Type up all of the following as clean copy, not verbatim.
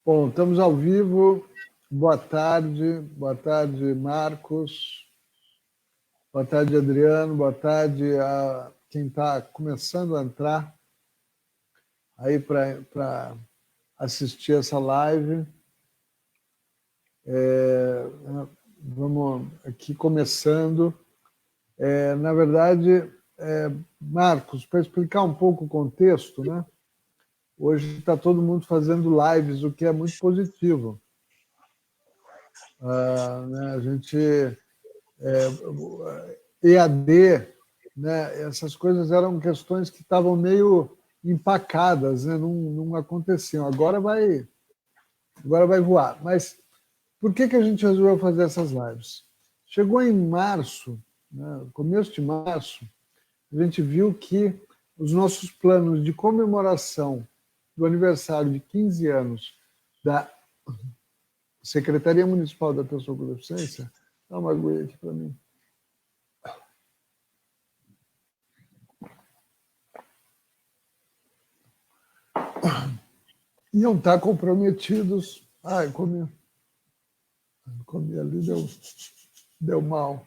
Bom, estamos ao vivo. Boa tarde, Marcos. Boa tarde, Adriano. Boa tarde a quem está começando a entrar aí para assistir essa live. Vamos aqui começando. Na verdade, Marcos, para explicar um pouco o contexto, né? Hoje está todo mundo fazendo lives, o que é muito positivo. A gente EAD, né? Essas coisas eram questões que estavam meio empacadas, né? Não aconteciam. Agora vai voar. Mas por que a gente resolveu fazer essas lives? Chegou em março, né? Começo de março, a gente viu que os nossos planos de comemoração do aniversário de 15 anos da Secretaria Municipal da Pessoa com Deficiência. Dá uma aguinha aqui para mim. Iam estar comprometidos. Ai, comi ali, deu mal.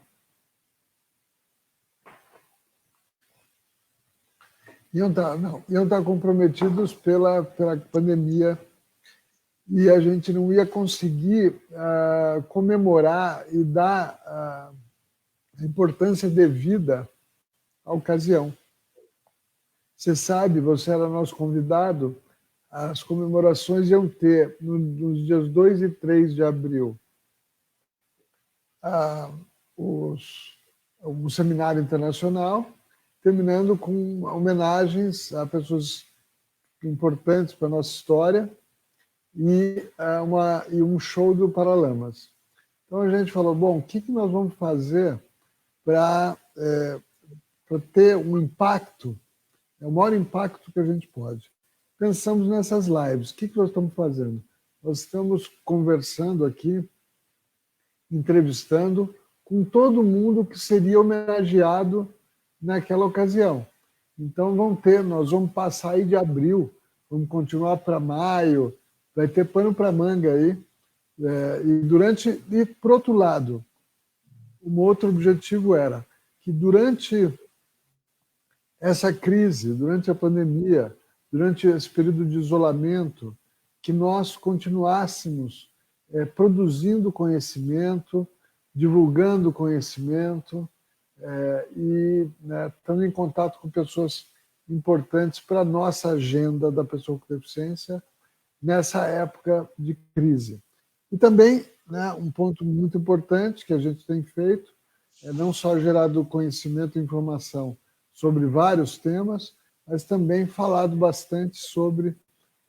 Iam estar comprometidos pela pandemia e a gente não ia conseguir comemorar e dar a importância devida à ocasião. Você sabe, você era nosso convidado, as comemorações iam ter, nos dias 2 e 3 de abril, um seminário internacional, terminando com homenagens a pessoas importantes para a nossa história e um show do Paralamas. Então a gente falou, bom, o que nós vamos fazer para ter um impacto, o maior impacto que a gente pode. Pensamos nessas lives. O que nós estamos fazendo? Nós estamos conversando aqui, entrevistando com todo mundo que seria homenageado naquela ocasião. Então nós vamos passar aí de abril, vamos continuar para maio, vai ter pano para manga aí. E por outro lado, um outro objetivo era que durante essa crise, durante a pandemia, durante esse período de isolamento, que nós continuássemos produzindo conhecimento, divulgando conhecimento e estando em contato com pessoas importantes para a nossa agenda da pessoa com deficiência nessa época de crise. E também, um ponto muito importante que a gente tem feito é não só gerado conhecimento e informação sobre vários temas, mas também falado bastante sobre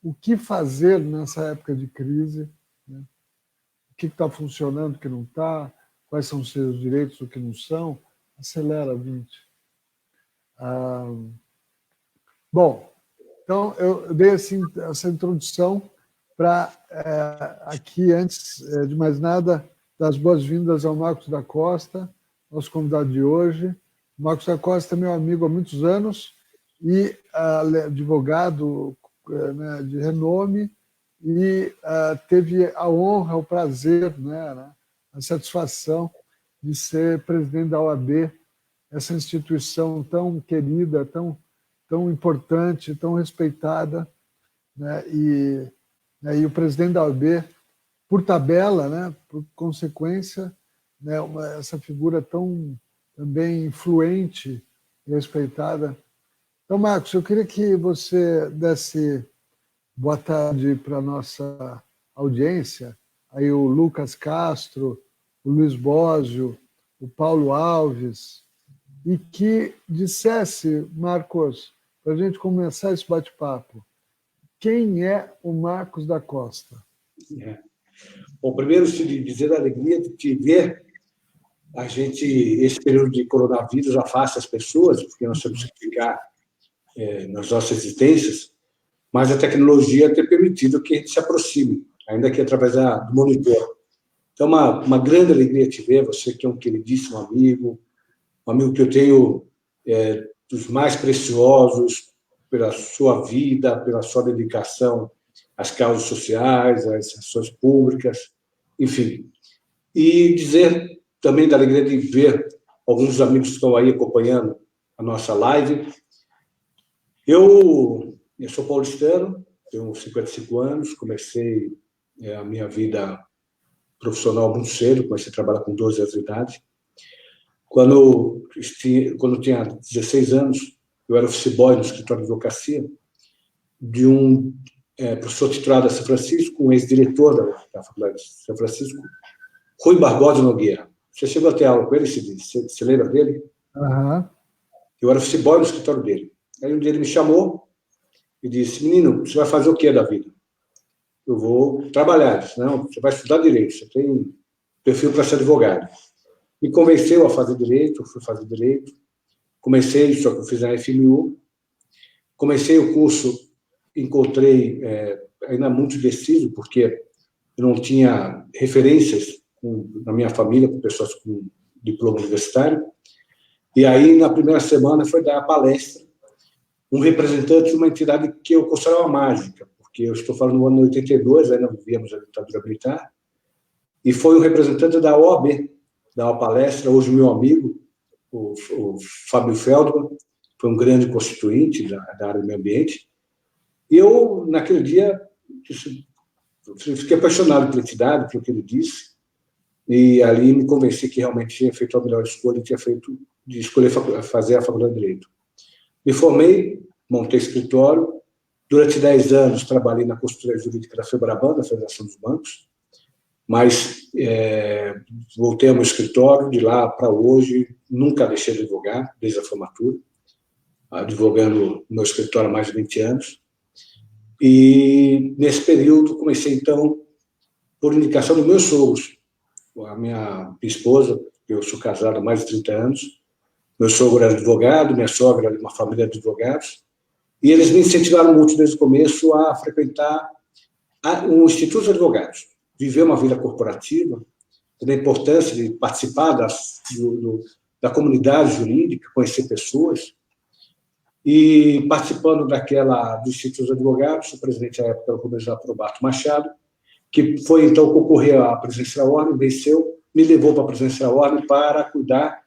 o que fazer nessa época de crise, né? O que está funcionando, o que não está, quais são os seus direitos, o que não são. Acelera, 20. Bom, então eu dei essa introdução para, aqui, antes de mais nada, dar as boas-vindas ao Marcos da Costa, nosso convidado de hoje. O Marcos da Costa é meu amigo há muitos anos e advogado, né, de renome, e teve a honra, o prazer, né, a satisfação de ser presidente da OAB, essa instituição tão querida, tão importante, tão respeitada, né, e o presidente da OAB, por tabela, né, por consequência, né, essa figura tão também influente e respeitada. Então, Marcos, eu queria que você desse boa tarde para a nossa audiência, aí o Lucas Castro, o Luiz Bósio, o Paulo Alves, e que dissesse, Marcos, para a gente começar esse bate-papo, quem é o Marcos da Costa? Bom, primeiro, te dizer a alegria de te ver. Esse período de coronavírus afasta as pessoas, porque nós temos que ficar nas nossas existências, mas a tecnologia tem permitido que a gente se aproxime, ainda que através do monitor. Então, uma grande alegria te ver, você que é um queridíssimo amigo, um amigo que eu tenho dos mais preciosos, pela sua vida, pela sua dedicação as causas sociais, as ações públicas, enfim. E dizer também da alegria de ver alguns dos amigos que estão aí acompanhando a nossa live. Eu sou paulistano, tenho 55 anos, comecei a minha vida profissional muito cedo, comecei a trabalhar com 12 anos de idade. Quando eu tinha 16 anos, eu era office boy no escritório de advocacia de um professor titular da São Francisco, um ex-diretor da Faculdade de São Francisco, Rui Barbosa Nogueira. Você chegou a ter aula com ele, você lembra dele? Uhum. Eu era office boy no escritório dele. Aí um dia ele me chamou e disse: menino, você vai fazer o que da vida? Eu vou trabalhar. Ele disse: não, você vai estudar direito, você tem perfil para ser advogado. Me convenceu a fazer direito, fui fazer direito. Comecei, só que eu fiz a FMU. Comecei o curso, encontrei ainda muito indeciso, porque eu não tinha referências na minha família com pessoas com diploma universitário. E aí, na primeira semana, foi dar a palestra um representante de uma entidade que eu considerava mágica, porque eu estou falando no ano 82, ainda vivíamos a ditadura militar, e foi um representante da OAB, dar uma palestra, hoje meu amigo, o Fábio Feldman, foi um grande constituinte da área do meio ambiente, e eu, naquele dia, fiquei apaixonado pela entidade, pelo que ele disse, e ali me convenci que realmente tinha feito a melhor escolha, tinha feito de escolher fazer a Faculdade de Direito. Me formei, montei escritório, durante 10 anos trabalhei na consultoria jurídica da FEBRABAN, da Federação dos Bancos, mas voltei ao meu escritório, de lá para hoje, nunca deixei de advogar, desde a formatura, advogando no meu escritório há mais de 20 anos. E, nesse período, comecei, então, por indicação dos meus sogros, a minha esposa, eu sou casado há mais de 30 anos, meu sogro era advogado, minha sogra era de uma família de advogados, e eles me incentivaram muito desde o começo a frequentar um Instituto de Advogados, viver uma vida corporativa, da importância de participar da comunidade jurídica, conhecer pessoas, e participando do Instituto de Advogados, o presidente à época era o comissário Probato Machado, que foi então concorrer à presidência da Ordem, venceu, me levou para a presidência da Ordem para cuidar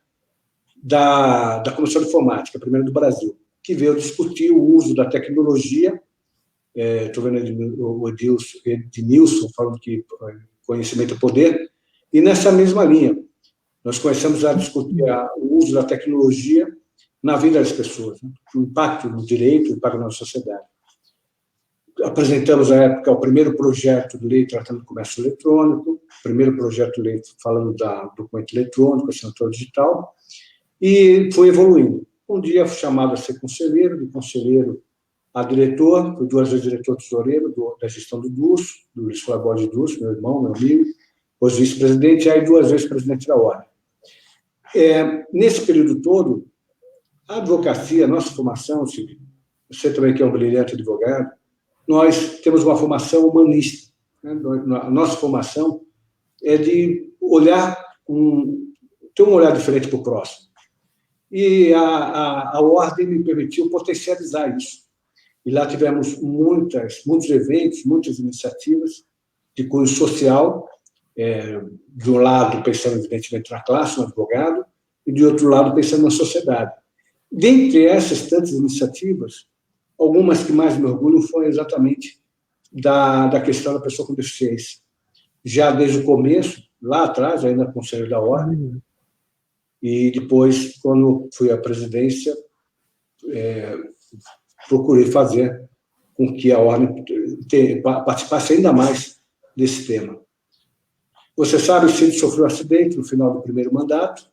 da Comissão de Informática, a primeira do Brasil, que veio discutir o uso da tecnologia. Estou vendo o Ednilson falando que conhecimento é poder, e nessa mesma linha, nós começamos a discutir o uso da tecnologia na vida das pessoas, né? O impacto no direito, o impacto na sociedade. Apresentamos, à época, o primeiro projeto de lei tratando do comércio eletrônico, o primeiro projeto de lei falando da documento eletrônico, assinatura digital, e foi evoluindo. Um dia fui chamado a ser conselheiro, de conselheiro a diretor, fui 2 vezes diretor tesoureiro da gestão do DUS, do Luiz Flávio de DUS, meu irmão, meu amigo, hoje vice-presidente, e aí 2 vezes presidente da Ordem. Nesse período todo, a advocacia, a nossa formação, você também que é um brilhante advogado, nós temos uma formação humanista, né? A nossa formação é de olhar, ter um olhar diferente para o próximo. E a Ordem me permitiu potencializar isso. E lá tivemos muitos eventos, muitas iniciativas de cunho social, de um lado pensando evidentemente na classe, no advogado, e de outro lado pensando na sociedade. Dentre essas tantas iniciativas, algumas que mais me orgulham foram exatamente da questão da pessoa com deficiência. Já desde o começo, lá atrás, ainda conselheiro da Ordem, e depois, quando fui à presidência, procurei fazer com que a Ordem participasse ainda mais desse tema. Você sabe, o Cid sofreu um acidente no final do primeiro mandato.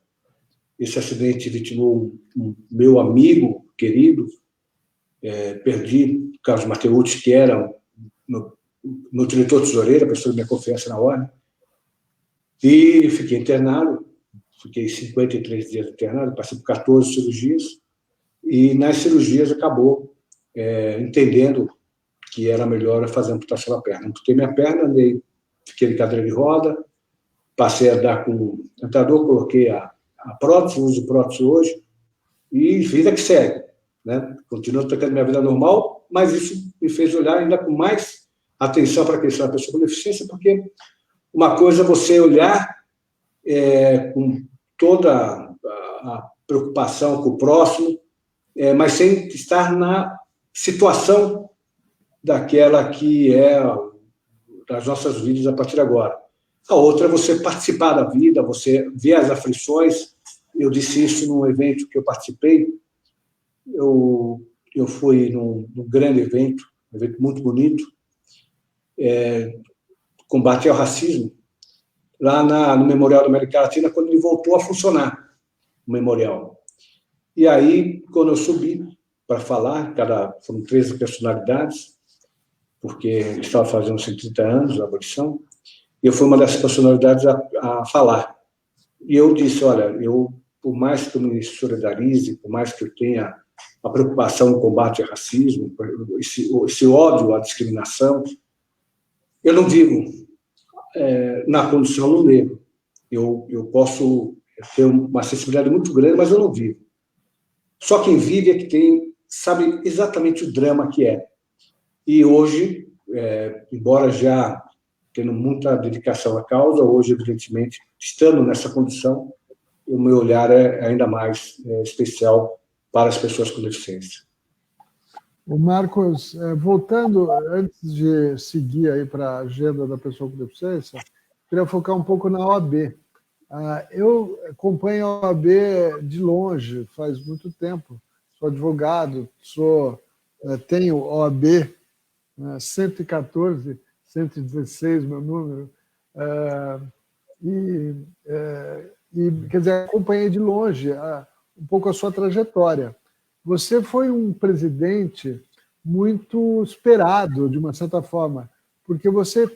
Esse acidente vitimou um meu amigo querido, perdi o Carlos Mateucci, que era meu diretor tesoureiro, a pessoa de minha confiança na Ordem, e fiquei internado, fiquei 53 dias internado, passei por 14 cirurgias, e nas cirurgias acabou entendendo que era melhor fazer amputação da perna. Amputei minha perna, fiquei em cadeira de roda, passei a dar com o tentador, coloquei a prótese, uso prótese hoje, e vida que segue, né? Continuo tocando minha vida normal, mas isso me fez olhar ainda com mais atenção para a questão da pessoa com deficiência, porque uma coisa é você olhar com toda a preocupação com o próximo, mas sem estar na situação daquela que é das nossas vidas a partir de agora. A outra é você participar da vida, você ver as aflições. Eu disse isso num evento que eu participei. Eu fui num grande evento, um evento muito bonito, combate ao racismo, lá no Memorial da América Latina, quando ele voltou a funcionar, o memorial. E aí, quando eu subi para falar, foram 13 personalidades, porque ele estava fazendo 130 anos da abolição, e eu fui uma dessas personalidades a falar. E eu disse, olha, por mais que eu me solidarize, por mais que eu tenha a preocupação no combate ao racismo, esse ódio à discriminação, eu não vivo na condição do negro. Eu posso ter uma sensibilidade muito grande, mas eu não vivo. Só quem vive é que sabe exatamente o drama que é. E hoje, embora já tendo muita dedicação à causa, hoje, evidentemente, estando nessa condição, o meu olhar é ainda mais especial para as pessoas com deficiência. O Marcos, voltando, antes de seguir aí para a agenda da pessoa com deficiência, queria focar um pouco na OAB. Eu acompanho a OAB de longe, faz muito tempo. Sou advogado, tenho OAB 114, 116, meu número, quer dizer, acompanhei de longe um pouco a sua trajetória. Você foi um presidente muito esperado, de uma certa forma, porque você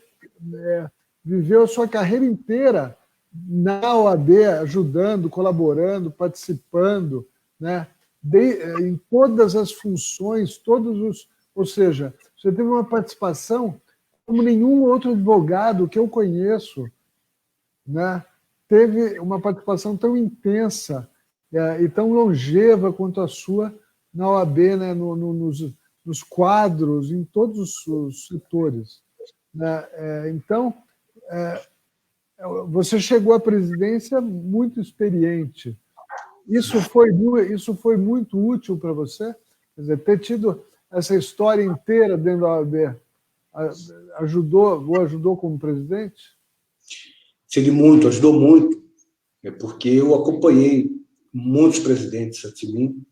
viveu a sua carreira inteira na OAB, ajudando, colaborando, participando, né? Em todas as funções, ou seja, você teve uma participação como nenhum outro advogado que eu conheço, né? Teve uma participação tão intensa e tão longeva quanto a sua na OAB, né? Nos quadros, em todos os setores. Então, você chegou à presidência muito experiente. Isso foi muito útil para você? Quer dizer, ter tido essa história inteira dentro da OAB ajudou como presidente? Sim, ajudou muito, porque eu acompanhei muitos presidentes antes de mim,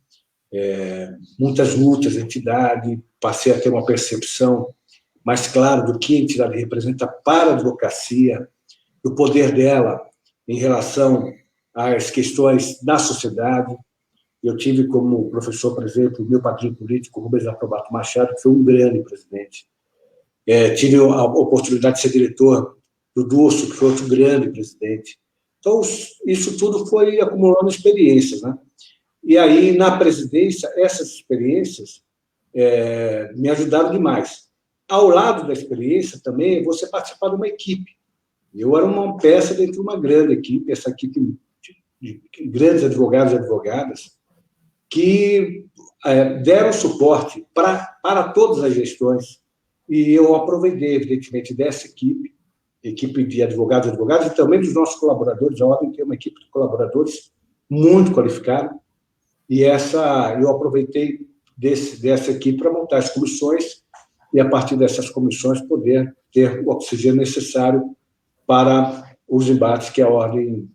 muitas lutas da entidade, passei a ter uma percepção mais clara do que a entidade representa para a advocacia, do poder dela em relação às questões da sociedade. Eu tive como professor, por exemplo, o meu padrinho político, Rubens Aprobato Machado, que foi um grande presidente. Tive a oportunidade de ser diretor do Durso, que foi outro grande presidente. Então, isso tudo foi acumulando experiências, né? E aí, na presidência, essas experiências me ajudaram demais. Ao lado da experiência, também, você participar de uma equipe. Eu era uma peça dentro de uma grande equipe, essa equipe de grandes advogados e advogadas, que deram suporte para todas as gestões. E eu aproveitei, evidentemente, dessa equipe de advogados e advogadas, e também dos nossos colaboradores. A Ordem tem uma equipe de colaboradores muito qualificada, e eu aproveitei dessa equipe para montar as comissões, e, a partir dessas comissões, poder ter o oxigênio necessário para os embates que a Ordem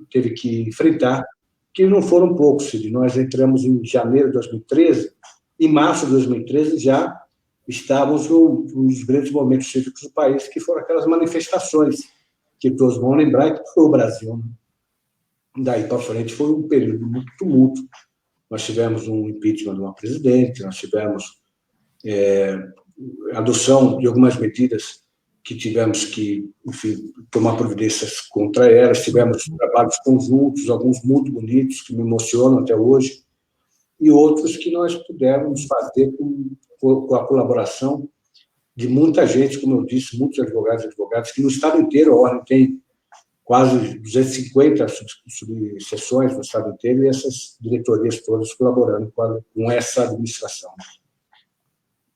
teve que enfrentar, que não foram poucos, Cid. Nós entramos em janeiro de 2013, em março de 2013 já estávamos nos grandes momentos cívicos do país, que foram aquelas manifestações que todos vão lembrar, que foi o Brasil. Daí para frente foi um período muito tumulto. Nós tivemos um impeachment de uma presidente, nós tivemos adoção de algumas medidas que tivemos que, enfim, tomar providências contra elas. Tivemos trabalhos conjuntos, alguns muito bonitos, que me emocionam até hoje, e outros que nós pudemos fazer com a colaboração de muita gente, como eu disse, muitos advogados e advogadas, que no estado inteiro, a Ordem tem quase 250 subseções no estado inteiro, e essas diretorias todas colaborando com essa administração.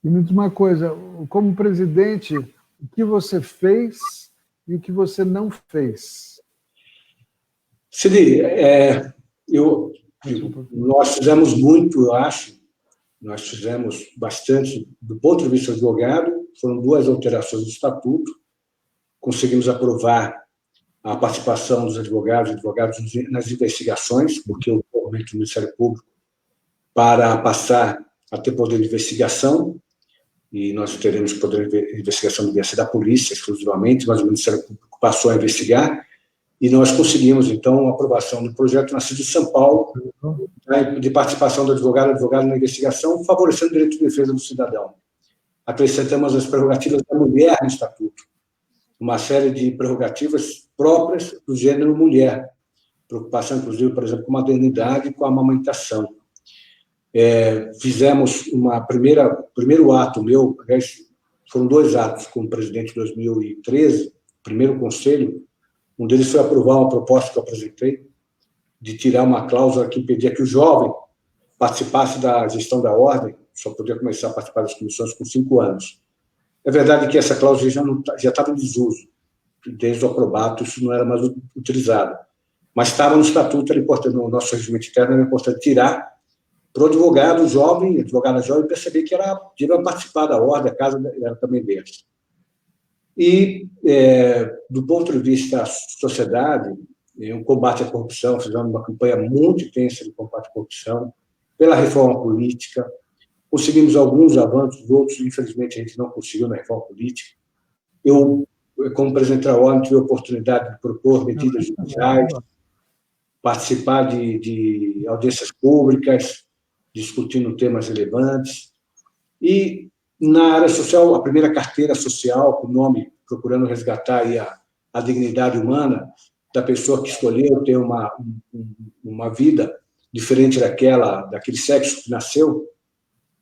E me diz uma coisa, como presidente, o que você fez e o que você não fez? Cid, nós fizemos muito, eu acho. Nós fizemos bastante, do ponto de vista do advogado, foram 2 alterações do estatuto, conseguimos aprovar a participação dos advogados e advogados nas investigações, porque o movimento do Ministério Público para passar a ter poder de investigação, e nós teremos poder de investigação devia ser da polícia exclusivamente, mas o Ministério Público passou a investigar, e nós conseguimos, então, a aprovação do projeto nascido de São Paulo, de participação do advogado na investigação, favorecendo o direito de defesa do cidadão. Acrescentamos as prerrogativas da mulher no estatuto, uma série de prerrogativas próprias do gênero mulher, preocupação, inclusive, por exemplo, com a maternidade e com a amamentação. Fizemos primeiro ato meu, foram 2 atos como presidente em 2013, primeiro conselho, um deles foi aprovar uma proposta que eu apresentei, de tirar uma cláusula que impedia que o jovem participasse da gestão da ordem, só podia começar a participar das comissões com 5 anos. É verdade que essa cláusula já estava em desuso, desde o aprobato isso não era mais utilizado, mas estava no estatuto, era importante, no nosso regimento interno, era importante tirar para o advogado jovem, advogada jovem, perceber que devia participar da ordem, a casa era também deles. E, do ponto de vista da sociedade, o combate à corrupção, fizemos uma campanha muito intensa de combate à corrupção, pela reforma política, conseguimos alguns avanços, outros, infelizmente, a gente não conseguiu na reforma política. Eu, como presidente da ordem, tive a oportunidade de propor medidas judiciais, participar de audiências públicas, discutindo temas relevantes. E, na área social, a primeira carteira social, com o nome, procurando resgatar aí a dignidade humana da pessoa que escolheu ter uma vida diferente daquele sexo que nasceu.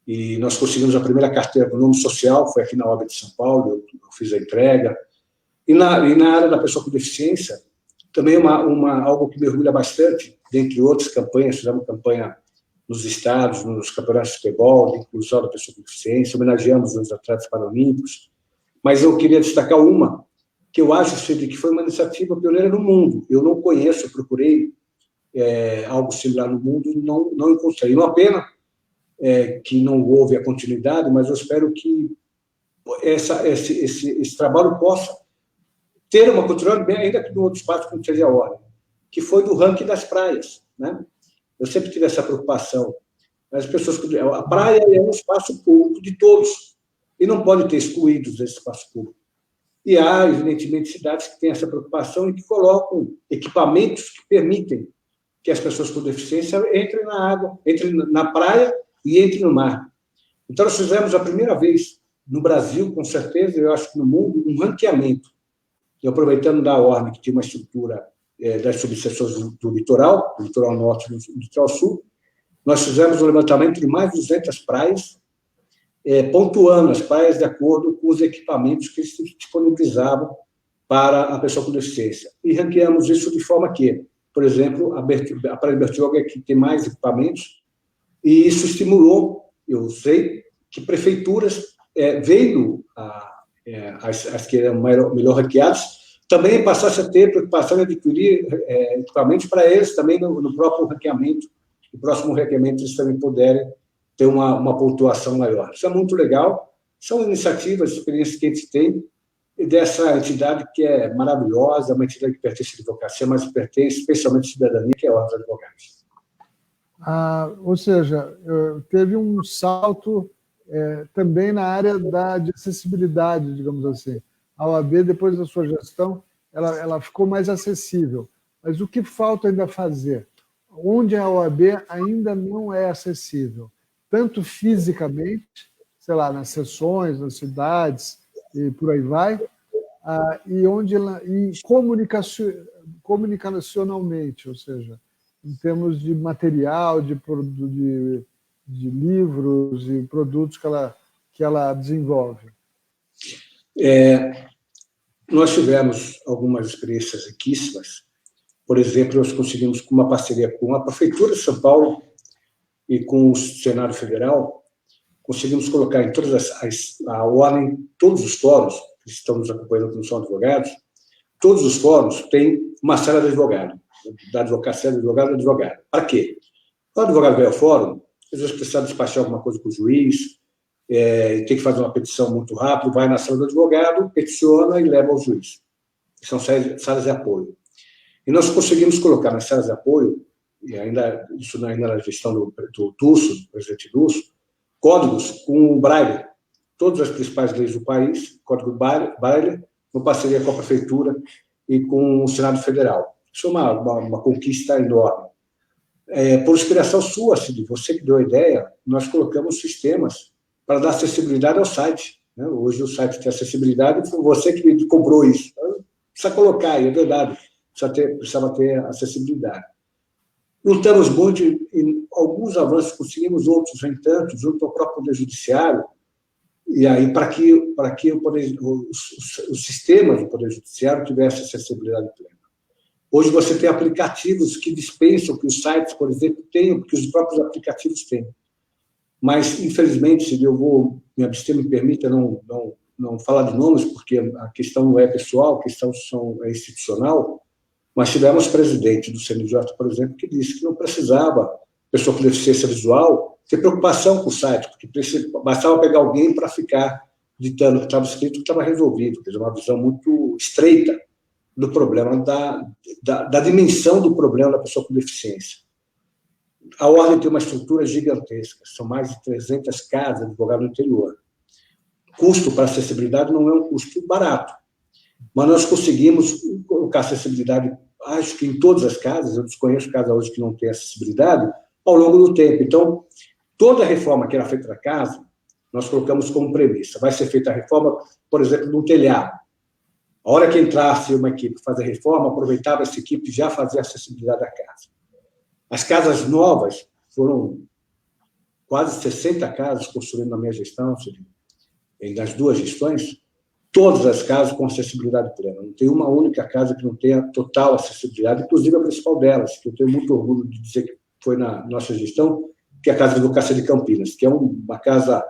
E nós conseguimos a primeira carteira com nome social, foi aqui na OAB de São Paulo, eu fiz a entrega. E na área da pessoa com deficiência, também algo que me orgulha bastante, dentre outras campanhas, fizemos campanha nos estados, nos campeonatos de futebol, de inclusão da pessoa com deficiência, homenageamos os atletas paralímpicos, mas eu queria destacar uma, que eu acho que foi uma iniciativa pioneira no mundo. Eu não conheço, eu procurei algo similar no mundo, não encontrei. Uma pena que não houve a continuidade, mas eu espero que esse trabalho possa ter uma continuidade, ainda que no outro espaço, como seja a ordem, que foi do ranking das praias, né? Eu sempre tive essa preocupação. As pessoas, a praia é um espaço público de todos e não pode ter excluídos desse espaço público. E há, evidentemente, cidades que têm essa preocupação e que colocam equipamentos que permitem que as pessoas com deficiência entrem na água, entrem na praia e entrem no mar. Então, nós fizemos a primeira vez no Brasil, com certeza, eu acho que no mundo, um ranqueamento. E aproveitando da ordem, que tinha uma estrutura das subseções do litoral norte e do litoral sul, nós fizemos um levantamento de mais de 200 praias, pontuando as praias de acordo com os equipamentos que se disponibilizavam para a pessoa com deficiência. E ranqueamos isso de forma que, por exemplo, a Praia de Bertioga é que tem mais equipamentos, e isso estimulou, eu sei, que prefeituras, vendo as que eram melhor ranqueadas, também passassem a ter preocupação em adquirir equipamentos para eles também no próprio ranqueamento, no próximo ranqueamento eles também puderem ter uma pontuação maior. Isso é muito legal, são iniciativas, experiências que a gente tem, e dessa entidade que é maravilhosa, uma entidade que pertence à advocacia, mas pertence especialmente à cidadania, que é a Ordem dos Advogados. Ou seja, teve um salto também na área de acessibilidade, digamos assim. A OAB, depois da sua gestão, ela ficou mais acessível. Mas o que falta ainda fazer? Onde a OAB ainda não é acessível? Tanto fisicamente, sei lá, nas sessões, nas cidades, e por aí vai, e comunicacionalmente, ou seja, em termos de material, de livros e produtos que ela desenvolve. Nós tivemos algumas experiências riquíssimas. Por exemplo, nós conseguimos, com uma parceria com a Prefeitura de São Paulo e com o Senado Federal, conseguimos colocar em todas a ordem, todos os fóruns que estão nos acompanhando, que não são advogados, todos os fóruns têm uma sala de advogado, da advocacia de advogado. Para quê? O advogado vai ao fórum, às vezes precisa despachar alguma coisa com o juiz, tem que fazer uma petição muito rápido, vai na sala do advogado, peticiona e leva ao juiz. São salas de apoio. E nós conseguimos colocar nas salas de apoio, e isso ainda na gestão do Tusso, do presidente Tusso, códigos com o Braille, todas as principais leis do país, código Braille, em parceria com a Prefeitura e com o Senado Federal. Isso é uma conquista enorme. Por inspiração sua, Cid, você que deu a ideia, nós colocamos sistemas para dar acessibilidade ao site. Né? Hoje o site tem acessibilidade e foi você que me cobrou isso. Precisa colocar, é verdade, precisava ter acessibilidade. Lutamos muito em alguns avanços, conseguimos outros, nem tanto, junto ao próprio Poder Judiciário, e aí para que os sistemas do Poder Judiciário tivessem acessibilidade plena. Hoje você tem aplicativos que dispensam que os sites, por exemplo, tenham, porque os próprios aplicativos têm. Mas, infelizmente, se eu vou me abster, me permita não falar de nomes, porque a questão não é pessoal, a questão é institucional, mas tivemos presidente do CNJ, por exemplo, que disse que não precisava, pessoa com deficiência visual, ter preocupação com o site, porque bastava pegar alguém para ficar ditando o que estava escrito, que estava resolvido. Quer dizer, uma visão muito estreita do problema, da dimensão do problema da pessoa com deficiência. A Ordem tem uma estrutura gigantesca, são mais de 300 casas de advogado no interior. Custo para acessibilidade não é um custo barato, mas nós conseguimos colocar acessibilidade, acho que em todas as casas, eu desconheço casa hoje que não tem acessibilidade, ao longo do tempo. Então, toda a reforma que era feita na casa, nós colocamos como premissa. Vai ser feita a reforma, por exemplo, do telhado. A hora que entrasse uma equipe fazer reforma, aproveitava essa equipe e já fazia acessibilidade da casa. As casas novas, foram quase 60 casas construídas na minha gestão, nas duas gestões, todas as casas com acessibilidade plena. Não tem uma única casa que não tenha total acessibilidade, inclusive a principal delas, que eu tenho muito orgulho de dizer que foi na nossa gestão, que é a Casa de Advocacia de Campinas, que é uma casa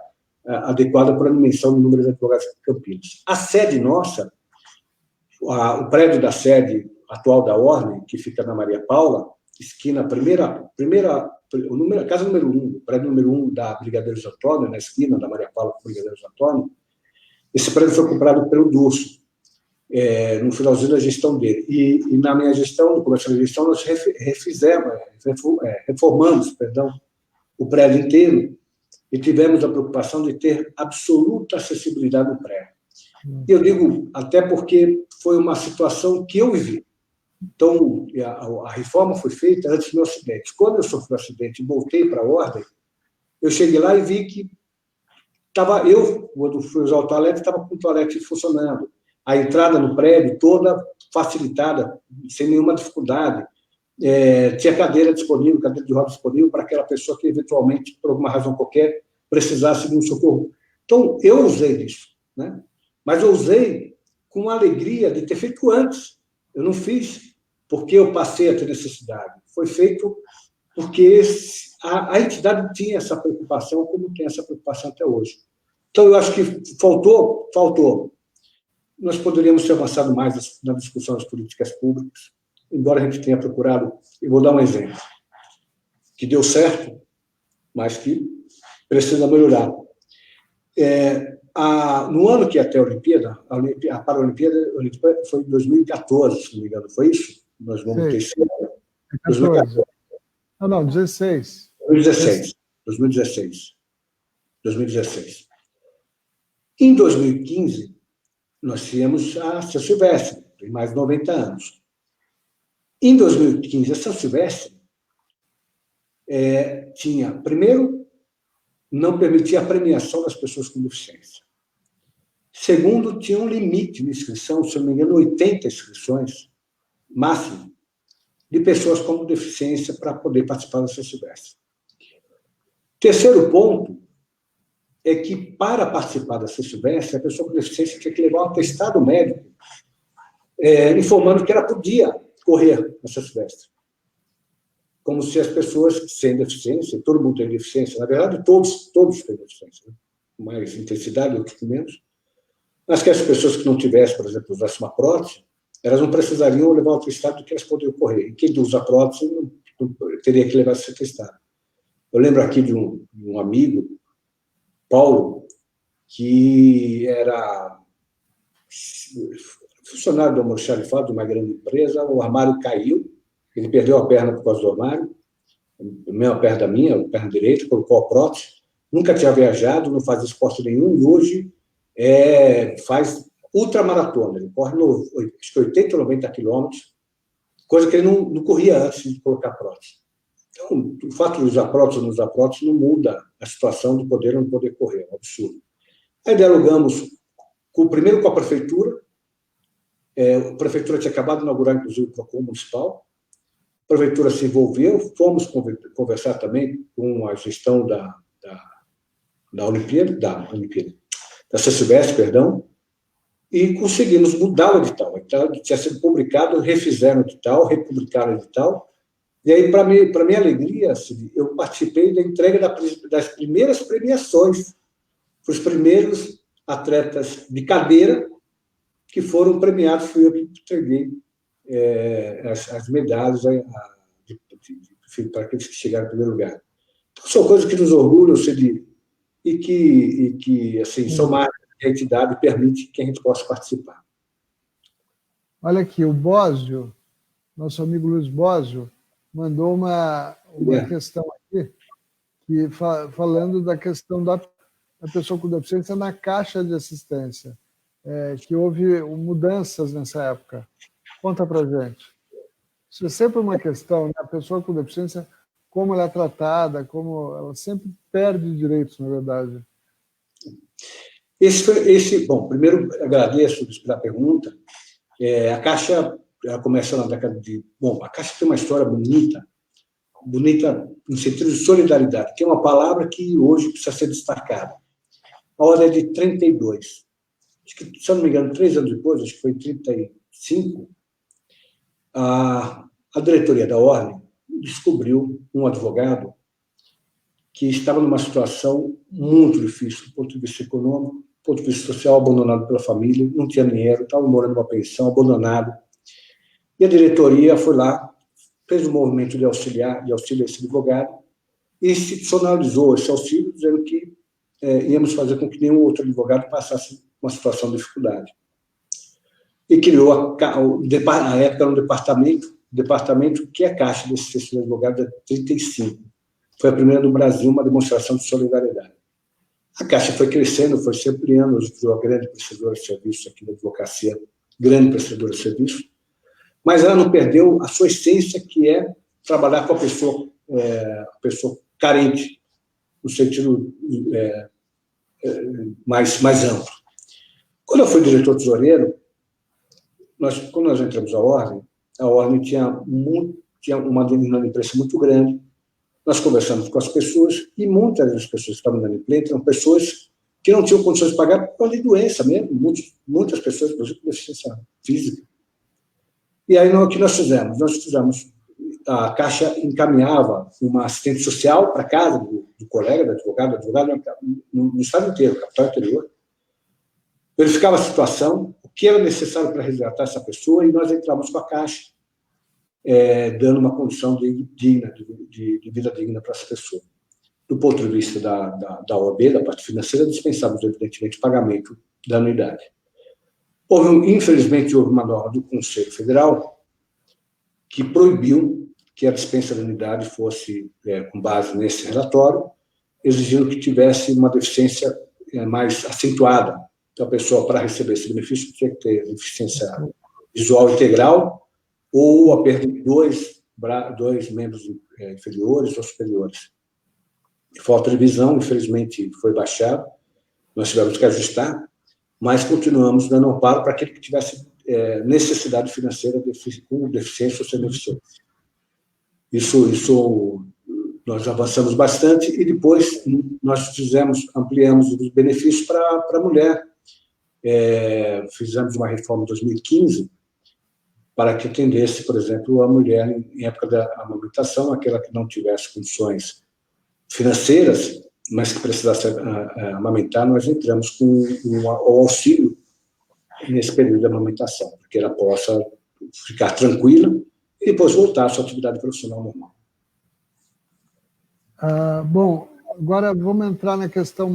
adequada para a dimensão do número de advogados de Campinas. A sede nossa, o prédio da sede atual da Ordem, que fica na Maria Paula, esquina, casa número 1, o prédio número 1 da Brigadeiros Antônio, na esquina da Maria Paula com Brigadeiros Antônio, esse prédio foi comprado pelo Durso, no finalzinho da gestão dele. E na minha gestão, no começo da gestão, nós reformamos o prédio inteiro e tivemos a preocupação de ter absoluta acessibilidade no prédio. E eu digo, até porque foi uma situação que eu vivi. Então, a reforma foi feita antes do meu acidente. Quando eu sofri o acidente e voltei para a Ordem, eu cheguei lá e vi que quando fui usar o toalete, estava com o toalete funcionando. A entrada no prédio toda facilitada, sem nenhuma dificuldade. Tinha cadeira disponível, cadeira de rodas disponível para aquela pessoa que, eventualmente, por alguma razão qualquer, precisasse de um socorro. Então, eu usei disso, né? Mas eu usei com a alegria de ter feito antes. Eu não fiz porque eu passei a ter necessidade. Foi feito porque a entidade tinha essa preocupação, como tem essa preocupação até hoje. Então, eu acho que faltou. Nós poderíamos ter avançado mais na discussão das políticas públicas, embora a gente tenha procurado, e vou dar um exemplo, que deu certo, mas que precisa melhorar. No ano que até a Olimpíada, a Paralimpíada foi em 2014, se não me engano, foi isso? Nós vamos ter esse ano. 2014. Não, 16. 2016. Em 2015, nós tínhamos a São Silvestre, tem mais de 90 anos. Em 2015, a São Silvestre tinha, primeiro, não permitia a premiação das pessoas com deficiência. Segundo, tinha um limite de inscrição, se não me engano, 80 inscrições, máximo, de pessoas com deficiência para poder participar da São Silvestre. Terceiro ponto é que, para participar da São Silvestre, a pessoa com deficiência tinha que levar um atestado médico informando que ela podia correr na São Silvestre. como se as pessoas sem deficiência, todo mundo tem deficiência, na verdade, todos têm deficiência, né? Com mais intensidade, outros com menos, mas que as pessoas que não tivessem, por exemplo, usassem uma prótese, elas não precisariam levar ao atestado do que elas poderiam correr. E quem usa prótese não teria que levar esse atestado. Eu lembro aqui de um amigo, Paulo, que era funcionário do almoxarifado de uma grande empresa, o armário caiu, ele perdeu a perna por causa do armário, a mesma perna da minha, a perna direita, colocou a prótese, nunca tinha viajado, não fazia esporte nenhum, e hoje faz ultramaratona, ele corre acho que 80 ou 90 quilômetros, coisa que ele não corria antes de colocar prótese. Então, o fato de usar prótese ou não usar prótese não muda a situação de poder ou não poder correr, é um absurdo. Aí dialogamos primeiro com a prefeitura, a prefeitura tinha acabado de inaugurar, inclusive, o PROCON municipal, a prefeitura se envolveu, fomos conversar também com a gestão da CECIVESP, perdão, e conseguimos mudar o edital. O edital tinha sido publicado, refizeram o edital, republicaram o edital, e aí, para minha alegria, eu participei da entrega das primeiras premiações para os primeiros atletas de cadeira que foram premiados, fui eu que entreguei as medalhas para aqueles que chegaram em primeiro lugar. Então, são coisas que nos orgulham, e que assim, são marcas que a entidade permite que a gente possa participar. Olha aqui, o Bósio, nosso amigo Luiz Bósio, mandou uma questão aqui, falando da questão da pessoa com deficiência na caixa de assistência, que houve mudanças nessa época. Conta para a gente. Isso é sempre uma questão, né? A pessoa com deficiência, como ela é tratada, como ela sempre perde direitos, na verdade. Bom, primeiro agradeço pela pergunta. A Caixa, ela começou na década de... Bom, a Caixa tem uma história bonita no sentido de solidariedade, que é uma palavra que hoje precisa ser destacada. A ordem é de 32. Acho que, se eu não me engano, 3 anos depois, acho que foi 35, a diretoria da ordem descobriu um advogado que estava numa situação muito difícil do ponto de vista econômico, do ponto de vista social, abandonado pela família, não tinha dinheiro, estava morando numa pensão, abandonado. E a diretoria foi lá, fez um movimento de auxílio a esse advogado e institucionalizou esse auxílio, dizendo que íamos fazer com que nenhum outro advogado passasse uma situação de dificuldade. E criou, na época, um departamento que é a Caixa desse terceiro advogado de 35. Foi a primeira do Brasil, uma demonstração de solidariedade. A Caixa foi crescendo, foi se ampliando, hoje virou a grande prestadora de serviços aqui da advocacia, grande prestadora de serviços, mas ela não perdeu a sua essência, que é trabalhar com a pessoa carente, no sentido mais amplo. Quando eu fui diretor tesoureiro, quando nós entramos a ordem tinha uma inadimplência muito grande. Nós conversamos com as pessoas, e muitas das pessoas que estavam inadimplentes eram pessoas que não tinham condições de pagar por causa de doença mesmo, muitas pessoas, por exemplo, com deficiência física. E aí, o que nós fizemos? A Caixa encaminhava uma assistente social para casa do colega, do advogado no estado inteiro, capital interior, verificava a situação, o que era necessário para resgatar essa pessoa, e nós entramos com a Caixa, dando uma condição digna, de vida digna para essa pessoa. Do ponto de vista da OAB, da parte financeira, dispensávamos, evidentemente, o pagamento da anuidade. Infelizmente, houve uma norma do Conselho Federal que proibiu que a dispensa da anuidade fosse, com base nesse relatório, exigindo que tivesse uma deficiência mais acentuada. Então, a pessoa, para receber esse benefício, tinha que ter deficiência visual integral ou a perda de dois membros inferiores ou superiores. Falta de visão, infelizmente, foi baixado, nós tivemos que ajustar, mas continuamos dando amparo para aquele que tivesse necessidade financeira com deficiência ou sem deficiência. Isso nós avançamos bastante, e depois nós ampliamos os benefícios para a mulher. Fizemos uma reforma em 2015, para que atendesse, por exemplo, a mulher em época da amamentação, aquela que não tivesse condições financeiras, mas que precisasse amamentar, nós entramos com o auxílio nesse período de amamentação, para que ela possa ficar tranquila e depois voltar à sua atividade profissional normal. Bom, agora vamos entrar na questão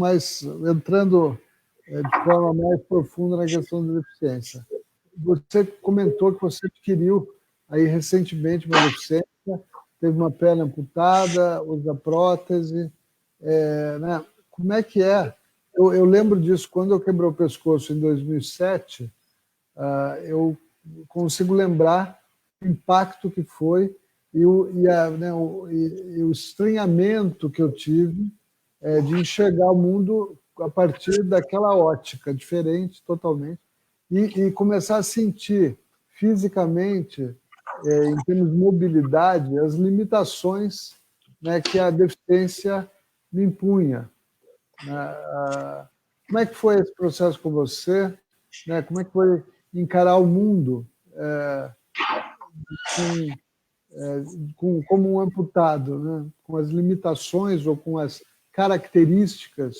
entrando de forma mais profunda na questão da deficiência. Você comentou que você adquiriu aí recentemente uma deficiência, teve uma perna amputada, usa prótese, né? Como é que é? Eu lembro disso, quando eu quebrei o pescoço em 2007, eu consigo lembrar o impacto que foi e o estranhamento que eu tive de enxergar o mundo a partir daquela ótica diferente totalmente e começar a sentir fisicamente, em termos de mobilidade, as limitações, né, que a deficiência me impunha. Como é que foi esse processo com você? Né? Como é que foi encarar o mundo como um amputado, né? Com as limitações ou com as características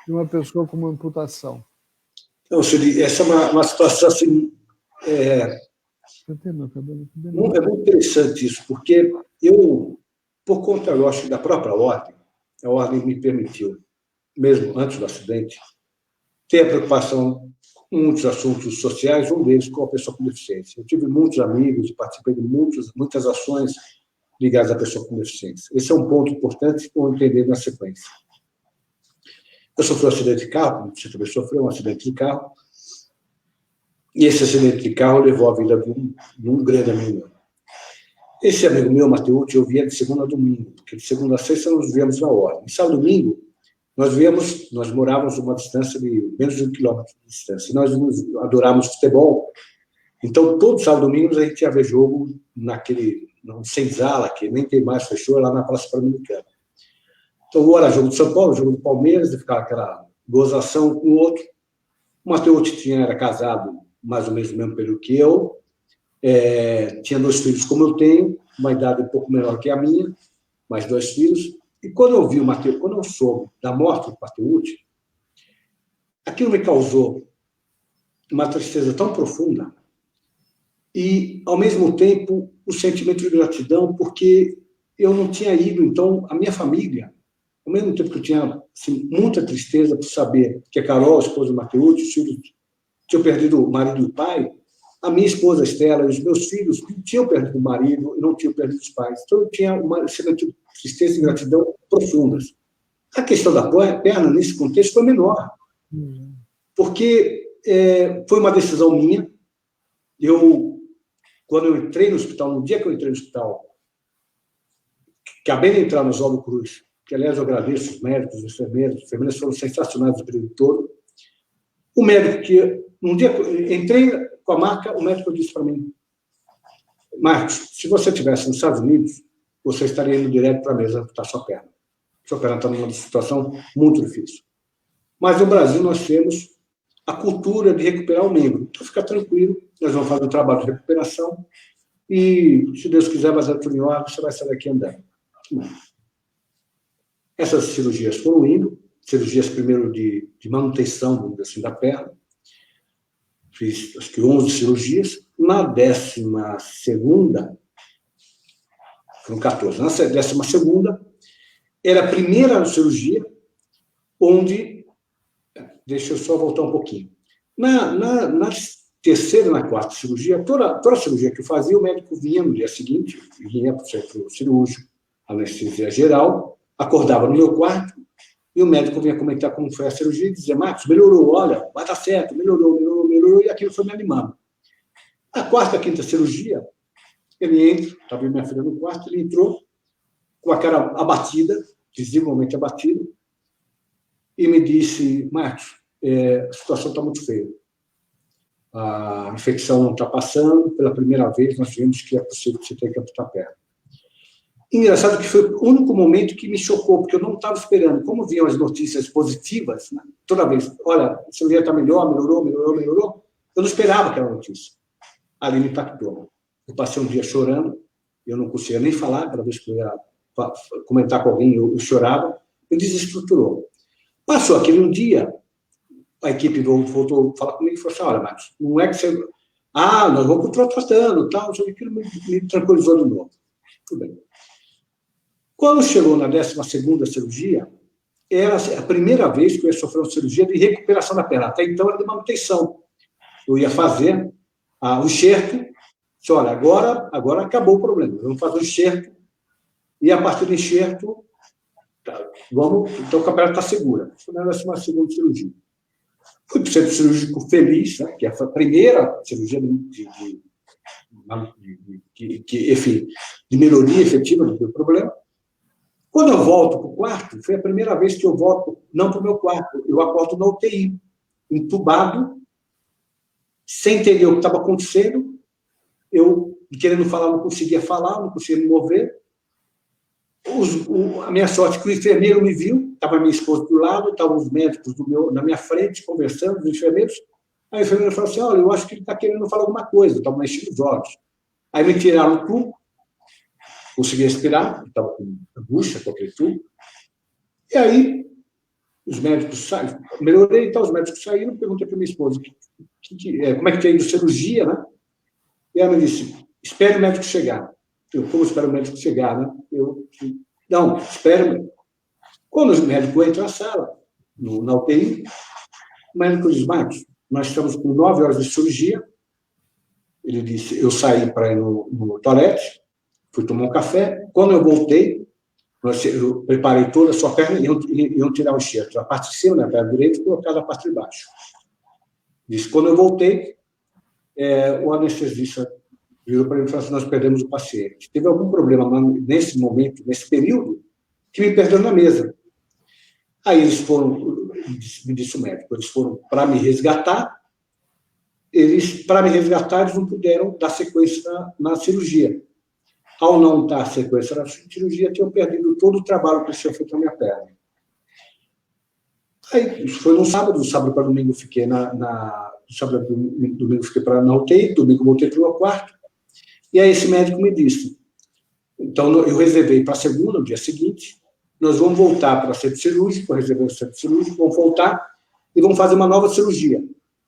de uma pessoa com uma amputação? Então, Ciri, essa é uma situação assim, é muito interessante isso, porque eu, por conta, eu acho, da própria ordem, a ordem me permitiu, mesmo antes do acidente, ter a preocupação com muitos assuntos sociais, um deles com a pessoa com deficiência. Eu tive muitos amigos e participei de muitas ações ligadas à pessoa com deficiência. Esse é um ponto importante para eu entender na sequência. Eu sofri um acidente de carro, você também sofreu um acidente de carro, e esse acidente de carro levou a vida de um grande amigo meu. Esse amigo meu, Mateucci, eu via de segunda a domingo, porque de segunda a sexta nós víamos na ordem. E sábado e domingo, nós morávamos a uma distância de menos de 1 quilômetro de distância. E nós adorávamos futebol. Então, todo sábado e domingo, a gente ia ver jogo naquele senzala, que nem tem mais, fechou, lá na Praça Pan-Americana. Então, ou era jogo de São Paulo, jogo do Palmeiras, e ficava aquela gozação com o outro. O Mateucci era casado mais ou menos no mesmo período que eu, tinha 2 filhos como eu tenho, uma idade um pouco menor que a minha, mais 2 filhos. E quando eu vi o Mateucci, quando eu soube da morte do Mateucci, aquilo me causou uma tristeza tão profunda e, ao mesmo tempo, o sentimento de gratidão, porque eu não tinha ido. Então, a minha família, ao mesmo tempo que eu tinha assim, muita tristeza por saber que a Carol, a esposa do Mateucci, os filhos tinham perdido o marido e o pai, a minha esposa Estela e os meus filhos tinham perdido o marido e não tinham perdido os pais. Então, eu tinha uma tristeza e gratidão profundas. A questão da perna, nesse contexto, foi menor. Porque foi uma decisão minha. Quando eu entrei no hospital, no dia que eu entrei no hospital, acabei de entrar no Oswaldo Cruz, que, aliás, eu agradeço os médicos, os enfermeiros. Os enfermeiros foram sensacionais o período todo. O médico que... Um dia entrei com a maca, o médico disse para mim: Marcos, se você estivesse nos Estados Unidos, você estaria indo direto para a mesa amputar sua perna. Sua perna está numa situação muito difícil. Mas no Brasil nós temos a cultura de recuperar o membro. Então fica tranquilo, nós vamos fazer um trabalho de recuperação e, se Deus quiser, vai dar tudo em ordem, você vai sair daqui andando. Essas cirurgias foram indo, cirurgias primeiro de manutenção, vamos dizer assim, da perna. Fiz, acho que 11 cirurgias. Na 12ª, foram 14. Na 12ª, era a primeira cirurgia onde... Deixa eu só voltar um pouquinho. Na terceira e na 4ª cirurgia, toda cirurgia que eu fazia, o médico vinha no dia seguinte, vinha para o centro cirúrgico, anestesia geral, acordava no meu quarto, e o médico vinha comentar como foi a cirurgia e dizia: Marcos, melhorou, olha, vai dar certo, melhorou, e aquilo foi me animando. Na 4ª, 5ª cirurgia, ele entra, estava minha filha no quarto, ele entrou com a cara abatida, visivelmente abatida, e me disse: Marcos, a situação está muito feia. A infecção não está passando, pela primeira vez nós vimos que é possível que você tenha que amputar a perna. Engraçado que foi o único momento que me chocou, porque eu não estava esperando. Como vinham as notícias positivas, né? Toda vez, olha, a cirurgia está melhor, melhorou, eu não esperava aquela notícia. Ali me impactou. Eu passei um dia chorando, eu não conseguia nem falar, cada vez que eu ia comentar com alguém, eu chorava, eu desestruturou. Passou aquele um dia, a equipe voltou a falar comigo e falou assim, olha, Marcos, não é que você... nós vamos tratando, tal, aquilo me tranquilizou de novo. Tudo bem. Quando chegou na 12ª cirurgia, era a primeira vez que eu ia sofrer uma cirurgia de recuperação da perna. Até então era de manutenção. Eu ia fazer o enxerto, disse, olha, agora acabou o problema, vamos fazer o enxerto, e a partir do enxerto, então a perna está segura. Foi na 12ª cirurgia. Fui para o centro cirúrgico feliz, né, que foi a primeira cirurgia enfim, de melhoria efetiva do meu problema. Quando eu volto para o quarto, foi a primeira vez que eu volto, não para o meu quarto, eu acordo na UTI, entubado, sem entender o que estava acontecendo, eu, querendo falar, não conseguia falar, não conseguia me mover. A minha sorte é que o enfermeiro me viu, estava minha esposa do lado, estavam os médicos na minha frente, conversando, os enfermeiros. Aí o enfermeiro falou assim, olha, eu acho que ele está querendo falar alguma coisa, estava mexendo os olhos. Aí me tiraram o tubo, consegui respirar, estava com angústia com aquele tubo. E aí, os médicos saíram, melhorei, então os médicos saíram, perguntei para minha esposa, como é que tinha ido cirurgia, né? E ela me disse, espere o médico chegar. Como espero o médico chegar, né? Não, espere. Quando o médico entra na sala, na UTI, o médico diz, Marcos, nós estamos com 9 horas de cirurgia. Ele disse, eu saí para ir no toalete, fui tomar um café. Quando eu voltei, eu preparei toda a sua perna e iam tirar o enxerto. A parte de cima da perna direita e colocar a parte de baixo. Disse, quando eu voltei, o anestesista virou para mim e falou assim, nós perdemos o paciente. Teve algum problema nesse momento, nesse período, que me perdeu na mesa. Aí eles foram, me disse o médico, eles foram para me resgatar, eles não puderam dar sequência na cirurgia. Ao não dar sequência na cirurgia, tinham perdido todo o trabalho que eles tinham feito na minha perna. Aí, isso foi no sábado para domingo fiquei sábado domingo fiquei na UTI, domingo voltei para o meu quarto, e aí esse médico me disse, então eu reservei para segunda, no dia seguinte, nós vamos voltar para o centro cirúrgico, eu reservei o centro cirúrgico, vamos voltar e vamos fazer uma nova cirurgia.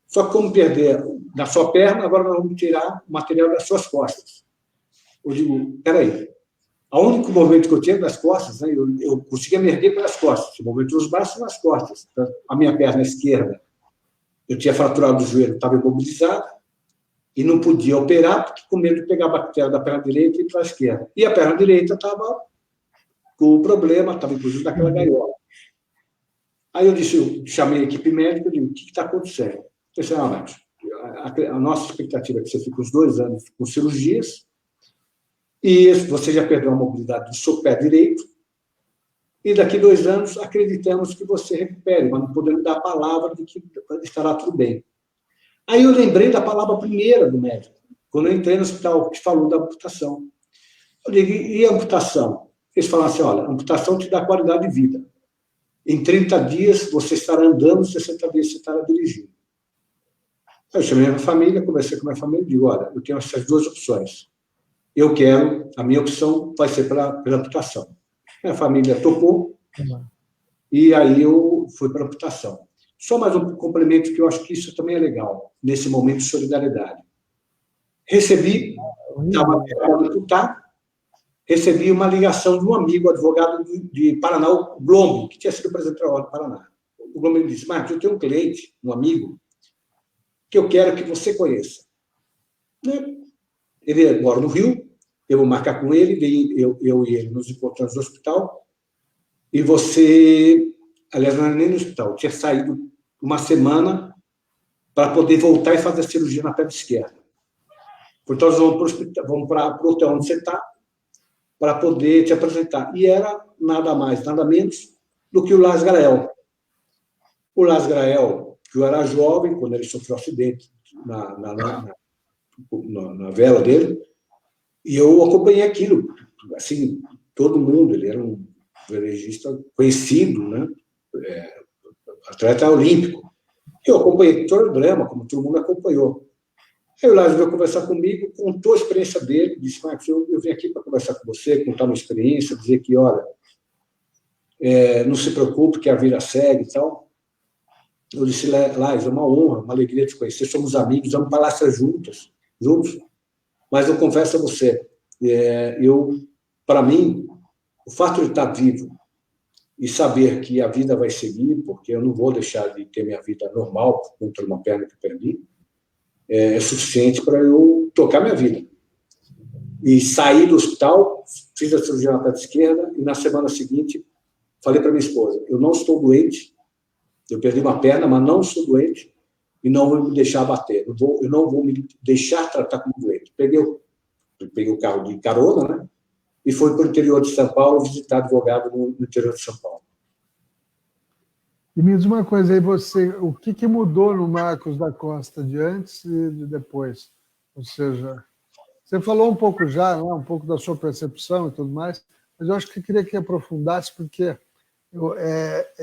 Só que como perder na sua perna, agora nós vamos tirar o material das suas costas. Eu digo, peraí, o único movimento que eu tinha das costas, né, eu conseguia me erguer pelas costas, o movimento dos braços nas costas. A minha perna esquerda, eu tinha fraturado o joelho, estava imobilizado, e não podia operar, porque com medo de pegar a bactéria da perna direita e ir para a esquerda. E a perna direita estava com o problema, estava inclusive naquela gaiola. Aí eu chamei a equipe médica e disse, o que está acontecendo? Eu disse, Marcos, a nossa expectativa é que você fique uns 2 anos com cirurgias, e você já perdeu a mobilidade do seu pé direito, e daqui 2 anos acreditamos que você recupere, mas não podemos dar a palavra de que estará tudo bem. Aí eu lembrei da palavra primeira do médico, quando eu entrei no hospital, que falou da amputação. Eu digo, e a amputação? Eles falaram assim, olha, a amputação te dá qualidade de vida. Em 30 dias você estará andando, 60 dias você estará dirigindo. Aí eu chamei a minha família, conversei com a minha família e digo, olha, eu tenho essas 2 opções. A minha opção vai ser pela amputação. Minha família topou, e aí eu fui para a amputação. Só mais um complemento, que eu acho que isso também é legal, nesse momento de solidariedade. Recebi uma ligação de um amigo, advogado de Paraná, o Blombo, que tinha sido presidente da Ordem do Paraná. O Blombo me disse, Marcos, eu tenho um cliente, um amigo, que eu quero que você conheça. Ele mora no Rio, eu vou marcar com ele, eu e ele nos encontramos no hospital, e você, aliás, não era nem no hospital, tinha saído uma semana para poder voltar e fazer a cirurgia na perna esquerda. Então, nós vamos para o hotel onde você está, para poder te apresentar. E era nada mais, nada menos do que o Lars Grael. O Lars Grael, que eu era jovem, quando ele sofreu um acidente na vela dele, e eu acompanhei aquilo, assim, todo mundo, ele era um velegista conhecido, né? Atleta olímpico. Eu acompanhei todo o drama, como todo mundo acompanhou. Aí o Lázaro veio conversar comigo, contou a experiência dele, disse, Marcos, eu vim aqui para conversar com você, contar uma experiência, dizer que, olha, não se preocupe que a vida segue e tal. Eu disse, Lázaro, é uma honra, uma alegria te conhecer, somos amigos, vamos palestrar juntos. Mas eu confesso a você, para mim, o fato de estar vivo e saber que a vida vai seguir, porque eu não vou deixar de ter minha vida normal por conta de uma perna que eu perdi, é suficiente para eu tocar minha vida. E saí do hospital, fiz a cirurgia na perna esquerda, e na semana seguinte falei para minha esposa, eu não estou doente, eu perdi uma perna, mas não estou doente, e não vou me deixar abater, eu não vou me deixar tratar como doente. Peguei o carro de carona, né? E fui para o interior de São Paulo visitar advogado no interior de São Paulo. E me diz uma coisa aí, o que mudou no Marcos da Costa de antes e de depois? Ou seja, você falou um pouco já, né, um pouco da sua percepção e tudo mais, mas eu acho que eu queria que aprofundasse, porque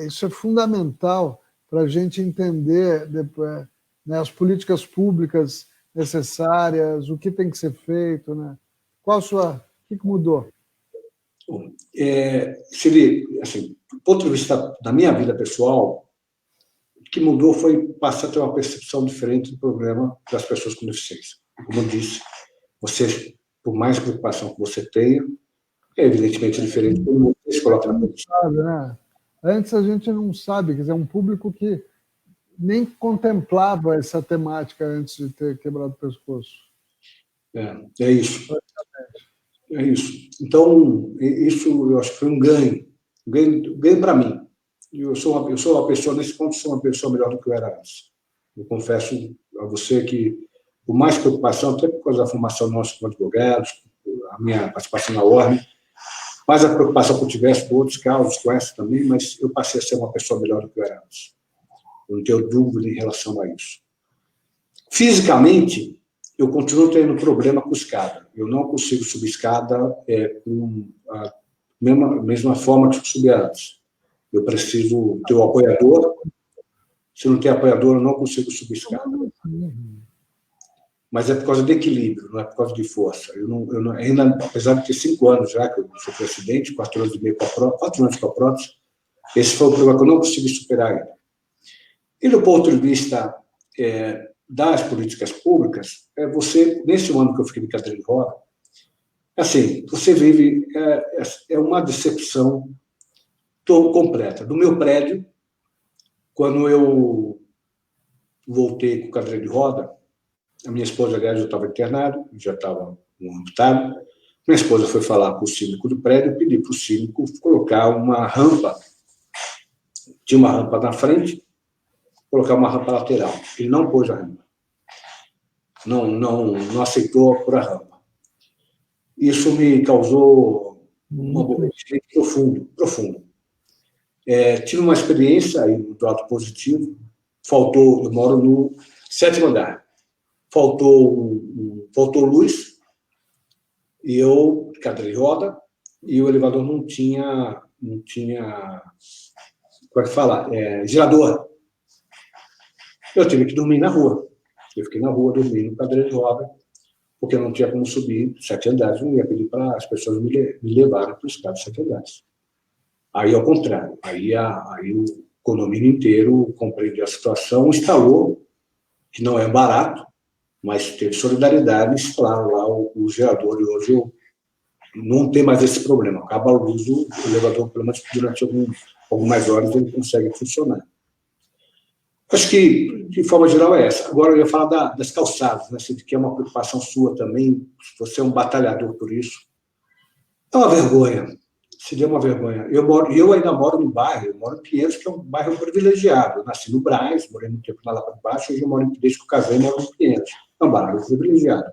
isso é fundamental para a gente entender depois, né, as políticas públicas necessárias, o que tem que ser feito, né? O que mudou? Assim, do ponto de vista da minha vida pessoal, o que mudou foi passar a ter uma percepção diferente do problema das pessoas com deficiência. Como eu disse, você, por mais preocupação que você tenha, é evidentemente diferente quando você se coloca na posição. Né? Antes a gente não sabe, quer dizer, um público que nem contemplava essa temática antes de ter quebrado o pescoço. É isso. É isso. Então, isso eu acho que foi um ganho para mim. Eu sou uma pessoa, nesse ponto, sou uma pessoa melhor do que eu era antes. Eu confesso a você que, por mais preocupação, até por causa da formação nossa como advogados, a minha participação na ordem, mais a preocupação que eu tivesse por outros casos, com essa também, mas eu passei a ser uma pessoa melhor do que eu era antes. Eu não tenho dúvida em relação a isso. Fisicamente, eu continuo tendo problema com escada. Eu não consigo subir escada com a mesma forma que eu subia antes. Eu preciso ter o apoiador. Se não tem apoiador, eu não consigo subir escada. Mas é por causa de equilíbrio, não é por causa de força. Ainda, apesar de ter 5 anos já que eu sofri acidente, 4 anos e meio com a prótese, esse foi o problema que eu não consegui superar ainda. E do ponto de vista das políticas públicas, você, nesse ano que eu fiquei de cadeira de roda, assim, você vive uma decepção completa. Do meu prédio, quando eu voltei com cadeira de roda, a minha esposa, aliás, já estava internada, já estava amputado, minha esposa foi falar com o síndico do prédio e pedi para o síndico colocar uma rampa, tinha uma rampa na frente, colocar uma rampa lateral. Ele não pôs a rampa. Não aceitou por a rampa. Isso me causou um aborrecimento profundo. Tive uma experiência aí do lado positivo. Eu moro no 7º andar. Faltou luz e eu, cadeira de roda, e o elevador não tinha como é que fala? Gerador. Eu tive que dormir na rua. Eu fiquei na rua dormindo, cadeira de roda, porque eu não tinha como subir 7 andares, eu não ia pedir para as pessoas me levarem para os escada de 7 andares. Aí, ao contrário, aí o condomínio inteiro compreendeu a situação, instalou, que não é barato, mas teve solidariedade, instalaram lá o gerador, e hoje eu não tenho mais esse problema. Acaba a luz, o elevador, pelo menos durante algumas horas, ele consegue funcionar. Acho que, de forma geral, é essa. Agora, eu ia falar das calçadas, né? Que é uma preocupação sua também, você é um batalhador por isso. É uma vergonha, seria uma vergonha. Eu ainda moro num bairro, eu moro em Pinheiros, que é um bairro privilegiado. Eu nasci no Brás, morei muito tempo lá para baixo, hoje eu moro desde que eu casei, moro em Pinheiros. É um bairro privilegiado.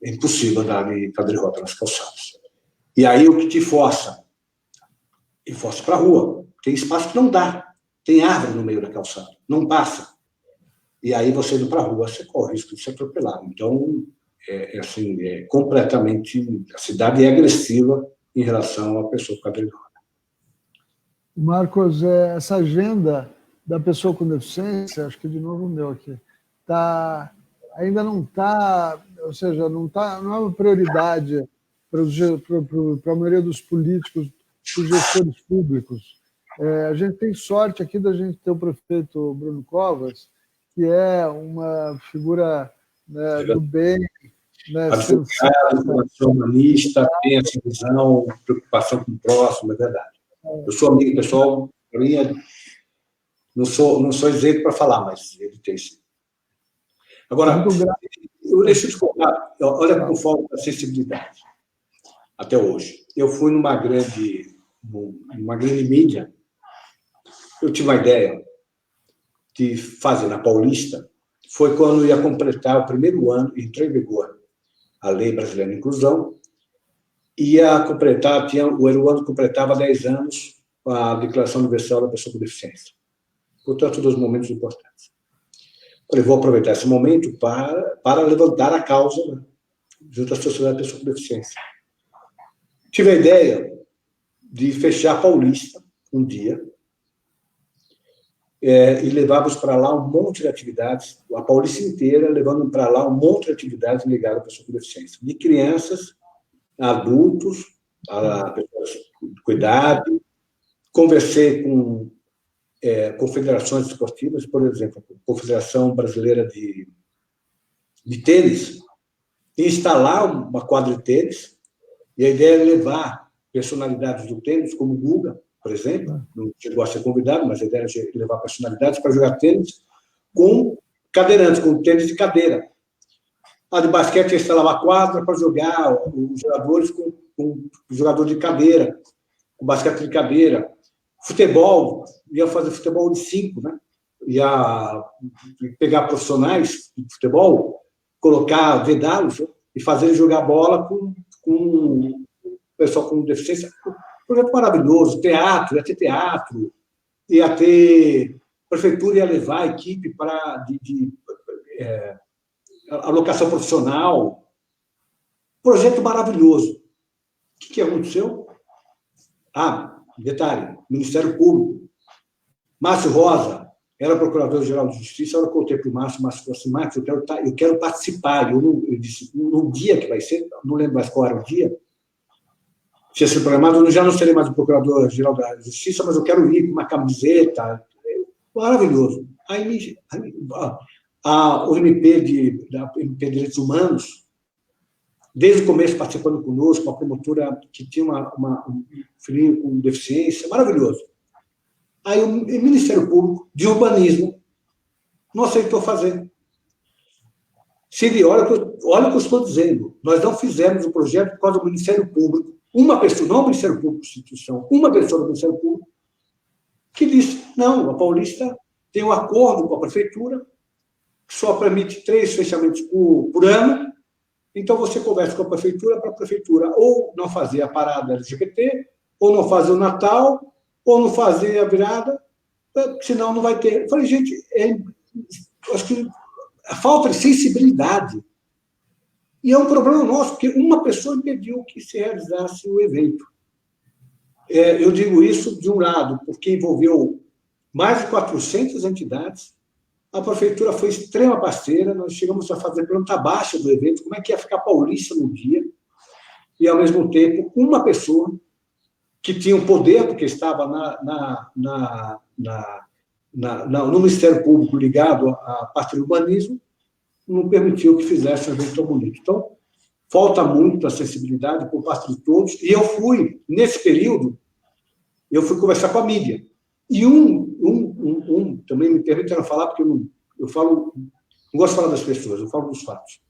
É impossível andar de cadeira de roda nas calçadas. E aí, o que te força? Te força para a rua. Tem espaço que não dá. Tem árvore no meio da calçada, não passa. E aí, você indo para a rua, você corre o risco de ser atropelado. Então, completamente... A cidade é agressiva em relação à pessoa com cadeira de roda. Marcos, essa agenda da pessoa com deficiência, acho que de novo o meu aqui, ainda não está, ou seja, não é uma prioridade para a maioria dos políticos, dos gestores públicos. A gente tem sorte aqui da gente ter o prefeito Bruno Covas, que é uma figura, né, do bem, né, advogado, humanista, tem essa visão, preocupação com o próximo, é verdade. Eu sou amigo pessoal, para mim, não sou isento para falar, mas ele tem sim. Agora, deixa eu te contar, olha como falta a sensibilidade, até hoje. Eu fui numa grande mídia, eu tive uma ideia de fazer na Paulista, foi quando ia completar o primeiro ano, entrou em vigor a Lei Brasileira de Inclusão, ia completar, o ano completava 10 anos a Declaração Universal da Pessoa com Deficiência. Portanto, dois momentos importantes. Eu vou aproveitar esse momento para levantar a causa, né, junto à Sociedade da Pessoa com Deficiência. Tive a ideia de fechar a Paulista um dia, e levávamos para lá um monte de atividades, a Paulista inteira, levando para lá um monte de atividades ligadas à pessoa com deficiência, de crianças, a adultos, a pessoas de cuidado. Conversei com confederações esportivas, por exemplo, a Confederação Brasileira de Tênis, e instalar uma quadra de tênis, e a ideia é levar personalidades do tênis, como o Guga, por exemplo, não chegou a ser convidado, mas a ideia é levar personalidades para jogar tênis com cadeirantes, com tênis de cadeira. A de basquete instalava a quadra para jogar os jogadores com jogador de cadeira, com basquete de cadeira. Futebol, ia fazer futebol de 5, né? Ia pegar profissionais de futebol, vedá-los, né? E fazer eles jogar bola com o pessoal com deficiência. Projeto maravilhoso, teatro, ia ter prefeitura ia levar a equipe para alocação profissional. Projeto maravilhoso. O que aconteceu? Detalhe, Ministério Público. Márcio Rosa era procurador-geral de Justiça, eu contei para o Márcio falou assim, Márcio, eu quero participar. Eu disse, no dia que vai ser, não lembro mais qual era o dia, tinha sido programado, eu já não serei mais o Procurador-Geral da Justiça, mas eu quero ir com uma camiseta. Maravilhoso. O MP de Direitos Humanos, desde o começo participando conosco, a promotora que tinha um filhinho com deficiência, maravilhoso. Aí o Ministério Público de Urbanismo não aceitou fazer. Cid, olha o que eu estou dizendo. Nós não fizemos o projeto por causa do Ministério Público. Uma pessoa, não o Ministério Público, instituição, uma pessoa do Ministério Público, que disse, não, a Paulista tem um acordo com a prefeitura, que só permite 3 fechamentos por ano, então você conversa com a prefeitura para a prefeitura ou não fazer a parada LGBT, ou não fazer o Natal, ou não fazer a virada, senão não vai ter. Eu falei, gente, acho que a falta de sensibilidade. E é um problema nosso, porque uma pessoa impediu que se realizasse o evento. Eu digo isso, de um lado, porque envolveu mais de 400 entidades, a prefeitura foi extrema parceira, nós chegamos a fazer planta baixa do evento, como é que ia ficar Paulista no dia, e, ao mesmo tempo, uma pessoa que tinha um poder, porque estava no Ministério Público ligado à parte do urbanismo, não permitiu que fizesse um evento tão bonito. Então, falta muito a sensibilidade por parte de todos, e eu fui, nesse período, conversar com a mídia. E também me permitiram falar, porque eu falo, não gosto de falar das pessoas, eu falo dos fatos.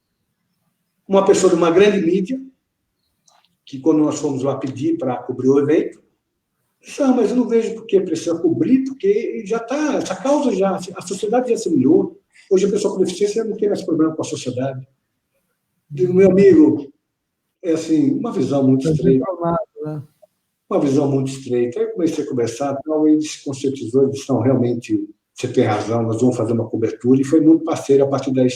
Uma pessoa de uma grande mídia, que quando nós fomos lá pedir para cobrir o evento, disse, mas eu não vejo por que precisa cobrir, porque já está, essa causa a sociedade já se mirou. Hoje a pessoa com deficiência não tem mais problema com a sociedade. Digo, meu amigo, é assim, uma visão muito estreita. Né? Uma visão muito estreita. Aí eu comecei a conversar, então ele se conscientizou, eles estão realmente, você tem razão, nós vamos fazer uma cobertura, e foi muito parceiro, a partir daí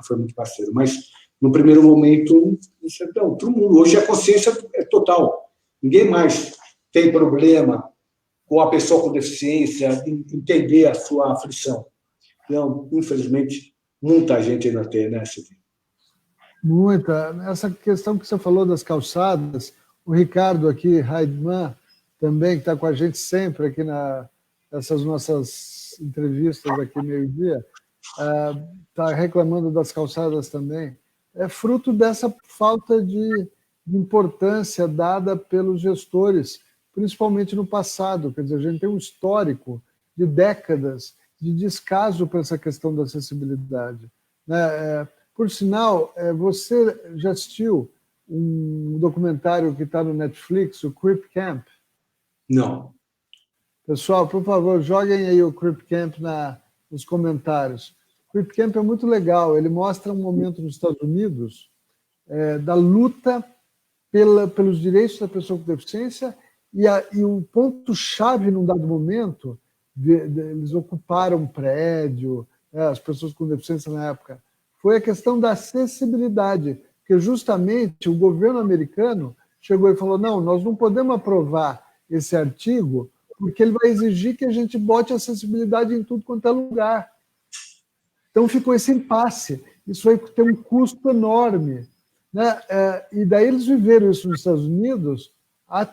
foi muito parceiro. Mas, no primeiro momento, não, todo mundo, hoje a consciência é total. Ninguém mais tem problema com a pessoa com deficiência, entender a sua aflição. Então, infelizmente, Muita gente ainda tem, né, Silvio? Muita. Essa questão que você falou das calçadas, o Ricardo aqui, Heidmann, também, que está com a gente sempre aqui nessas nossas entrevistas aqui meio-dia, está reclamando das calçadas também. É fruto dessa falta de importância dada pelos gestores, principalmente no passado. Quer dizer, a gente tem um histórico de décadas de descaso para essa questão da acessibilidade, né? Por sinal, você já assistiu um documentário que está no Netflix, o Crip Camp? Não. Pessoal, por favor, joguem aí o Crip Camp nos comentários. O Crip Camp é muito legal. Ele mostra um momento nos Estados Unidos da luta pelos direitos da pessoa com deficiência e o ponto-chave, num dado momento, eles ocuparam um prédio, as pessoas com deficiência na época, foi a questão da acessibilidade, porque justamente o governo americano chegou e falou, não, nós não podemos aprovar esse artigo porque ele vai exigir que a gente bote acessibilidade em tudo quanto é lugar. Então ficou esse impasse. Isso vai ter um custo enorme, né? E daí eles viveram isso nos Estados Unidos há,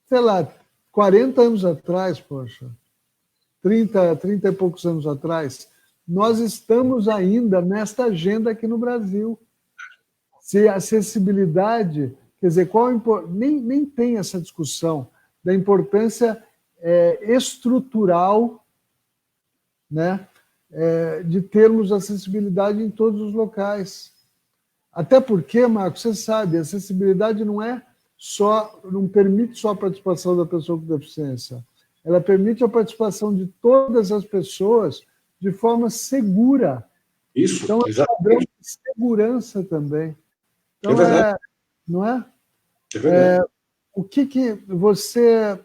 sei lá, 40 anos atrás, poxa, 30 e poucos anos atrás. Nós estamos ainda nesta agenda aqui no Brasil. Se a acessibilidade, quer dizer, nem tem essa discussão da importância estrutural, né, de termos acessibilidade em todos os locais. Até porque, Marcos, você sabe, a acessibilidade não permite só a participação da pessoa com deficiência. Ela permite a participação de todas as pessoas de forma segura. Isso, então, é um padrão de segurança também. Então, é verdade. Não é? É verdade. O que você,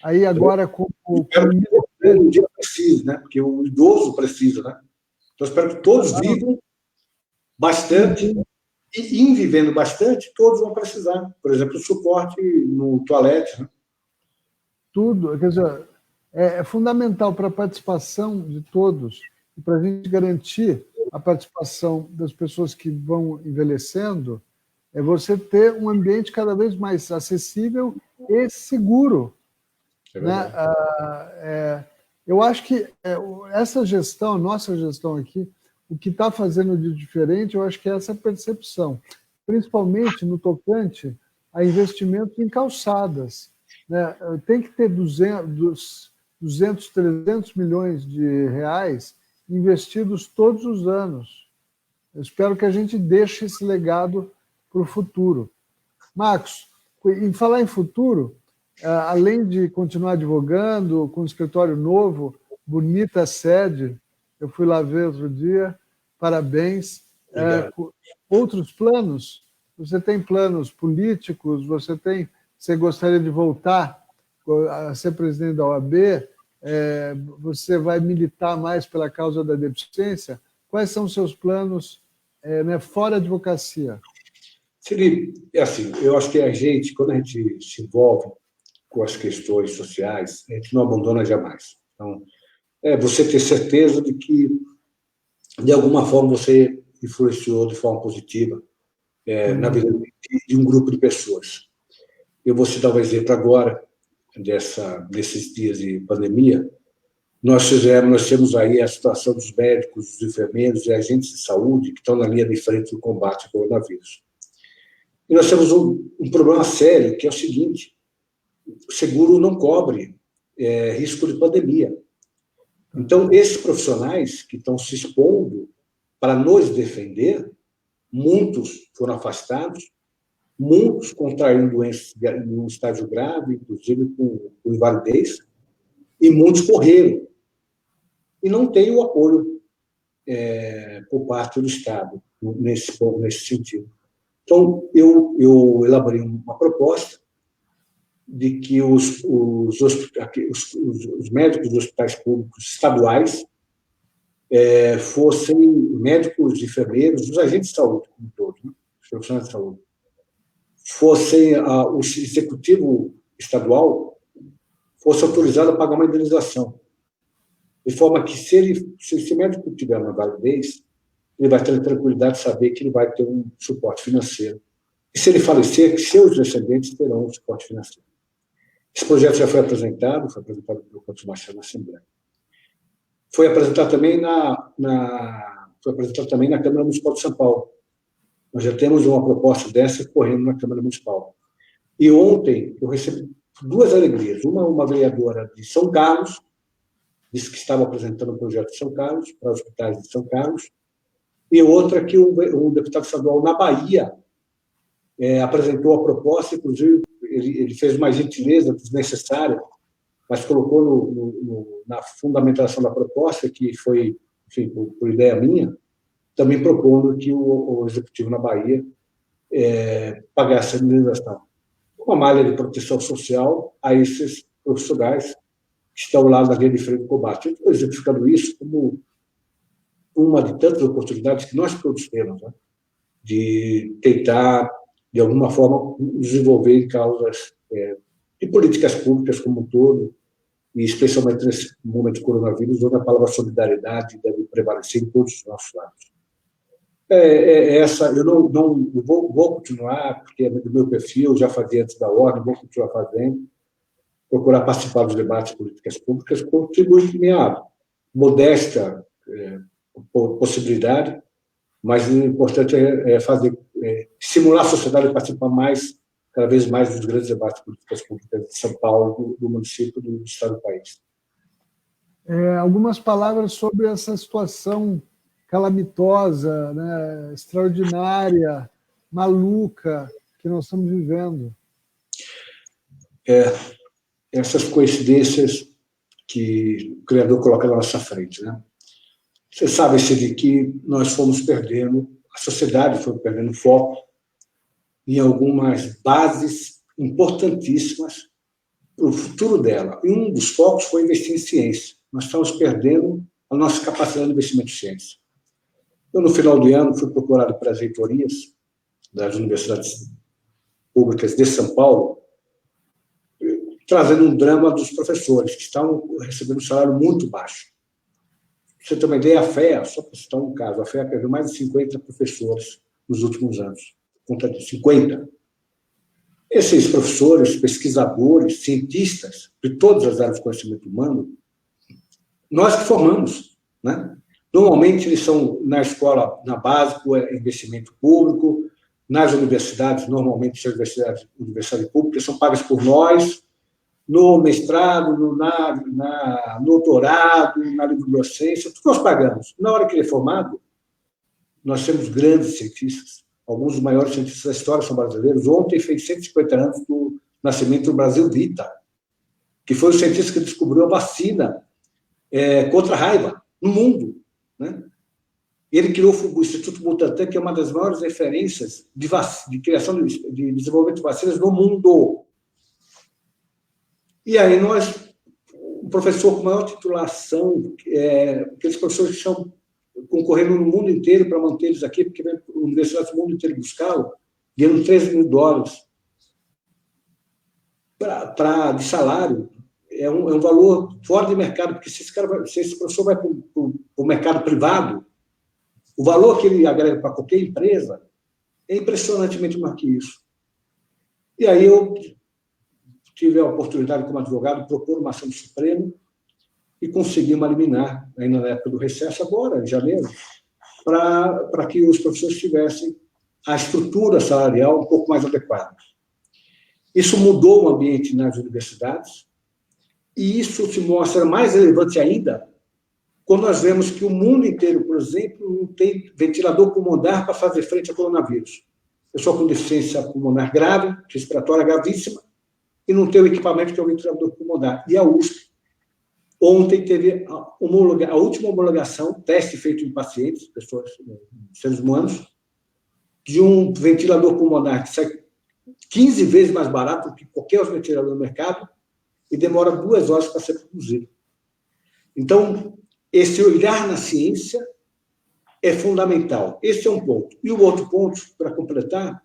aí agora, como o dia precisa, né? Porque o idoso precisa, né? Então, eu espero que todos vivam bastante, e em vivendo bastante, todos vão precisar. Por exemplo, o suporte no toalete, né? Tudo, quer dizer, é fundamental para a participação de todos e para a gente garantir a participação das pessoas que vão envelhecendo, é você ter um ambiente cada vez mais acessível e seguro. Né? Eu acho que essa gestão, nossa gestão aqui, o que está fazendo de diferente, eu acho que é essa percepção, principalmente no tocante a investimentos em calçadas. Né? Tem que ter 200, 300 milhões de reais investidos todos os anos. Eu espero que a gente deixe esse legado para o futuro. Marcos, em falar em futuro, além de continuar advogando com um escritório novo, bonita sede, eu fui lá ver outro dia, parabéns. Outros planos? Você tem planos políticos? Você gostaria de voltar a ser presidente da OAB? Você vai militar mais pela causa da deficiência? Quais são os seus planos fora a advocacia? Felipe, assim, eu acho que quando a gente se envolve com as questões sociais, a gente não abandona jamais. Então, você ter certeza de que, de alguma forma, você influenciou de forma positiva na vida de um grupo de pessoas. Eu vou citar um exemplo agora, desses dias de pandemia. Nós temos aí a situação dos médicos, dos enfermeiros e agentes de saúde que estão na linha de frente do combate ao coronavírus. E nós temos um problema sério, que é o seguinte: o seguro não cobre risco de pandemia. Então, esses profissionais que estão se expondo para nos defender, muitos foram afastados, muitos contraíram doenças em um estágio grave, inclusive com invalidez, e muitos morreram. E não tem o apoio por parte do Estado nesse sentido. Então, eu elaborei uma proposta de que os médicos dos hospitais públicos estaduais fossem médicos, enfermeiros, os agentes de saúde, como todos, né? Os profissionais de saúde, fossem o executivo estadual fosse autorizado a pagar uma indenização de forma que, se esse médico tiver uma validez, ele vai ter a tranquilidade de saber que ele vai ter um suporte financeiro. E se ele falecer, que seus descendentes terão um suporte financeiro. Esse projeto já foi apresentado pelo Couto Marcelo na Assembleia. Foi apresentado também na Câmara Municipal de São Paulo. Nós já temos uma proposta dessa correndo na Câmara Municipal. E ontem eu recebi 2 alegrias. Uma vereadora de São Carlos, disse que estava apresentando um projeto de São Carlos, para hospitais de São Carlos, e outra que um deputado estadual na Bahia apresentou a proposta, inclusive ele fez uma gentileza desnecessária, mas colocou na fundamentação da proposta, que foi, enfim, por ideia minha, também propondo que o Executivo na Bahia pagasse a indenização. Uma malha de proteção social a esses profissionais que estão ao lado da linha de frente do combate. Eu estou exemplificando isso como uma de tantas oportunidades que nós todos temos, né, de tentar, de alguma forma, desenvolver causas de políticas públicas como um todo, e especialmente nesse momento do coronavírus, onde a palavra solidariedade deve prevalecer em todos os nossos lados. Eu não vou continuar, porque é do meu perfil, já fazia antes da ordem, vou continuar fazendo, procurar participar dos debates de políticas públicas, contribuir com minha modesta possibilidade, mas o importante é estimular a sociedade a participar cada vez mais dos grandes debates de políticas públicas de São Paulo, do município, do estado do país. Algumas palavras sobre essa situação calamitosa, né, extraordinária, maluca que nós estamos vivendo. Essas coincidências que o Criador coloca na nossa frente, né? Você sabe, Cid, que nós fomos perdendo, a sociedade foi perdendo foco em algumas bases importantíssimas para o futuro dela. E um dos focos foi investir em ciência. Nós estamos perdendo a nossa capacidade de investimento em ciência. Eu, no final do ano, fui procurado para as reitorias das universidades públicas de São Paulo, trazendo um drama dos professores, que estão recebendo um salário muito baixo. Você tem uma ideia, a FEA, só para citar um caso, a FEA perdeu mais de 50 professores nos últimos anos. Conta de 50. Esses professores, pesquisadores, cientistas, de todas as áreas de conhecimento humano, nós que formamos, né? Normalmente, eles são, na escola, na básica, investimento público, nas universidades, normalmente, as universidades públicas são pagas por nós, no mestrado, no doutorado, na livre-docência, tudo nós pagamos. Na hora que ele é formado, nós temos grandes cientistas, alguns dos maiores cientistas da história são brasileiros. Ontem fez 150 anos do nascimento do Brasil Vita, que foi o cientista que descobriu a vacina contra a raiva no mundo, né? Ele criou o Instituto Butantan, que é uma das maiores referências de criação de desenvolvimento de vacinas no mundo. E aí o professor com maior titulação, aqueles professores que estão concorrendo no mundo inteiro para manter eles aqui, porque vem universidades do mundo inteiro buscá-lo, ganhando $13 mil de salário. É um valor fora de mercado, porque se esse professor vai para o mercado privado, o valor que ele agrega para qualquer empresa é impressionantemente maior que isso. E aí eu tive a oportunidade, como advogado, de propor uma ação do Supremo e consegui uma liminar, ainda na época do recesso, agora, em janeiro, para que os professores tivessem a estrutura salarial um pouco mais adequada. Isso mudou o ambiente nas universidades, e isso se mostra mais relevante ainda quando nós vemos que o mundo inteiro, por exemplo, não tem ventilador pulmonar para fazer frente ao coronavírus. Pessoa com deficiência pulmonar grave, respiratória gravíssima, e não tem o equipamento que é o ventilador pulmonar. E a USP, ontem, teve a última homologação, teste feito em pacientes, pessoas, seres humanos, de um ventilador pulmonar que sai 15 vezes mais barato do que qualquer outro ventilador no mercado e demora 2 horas para ser produzido. Então, esse olhar na ciência é fundamental. Esse é um ponto. E o outro ponto, para completar,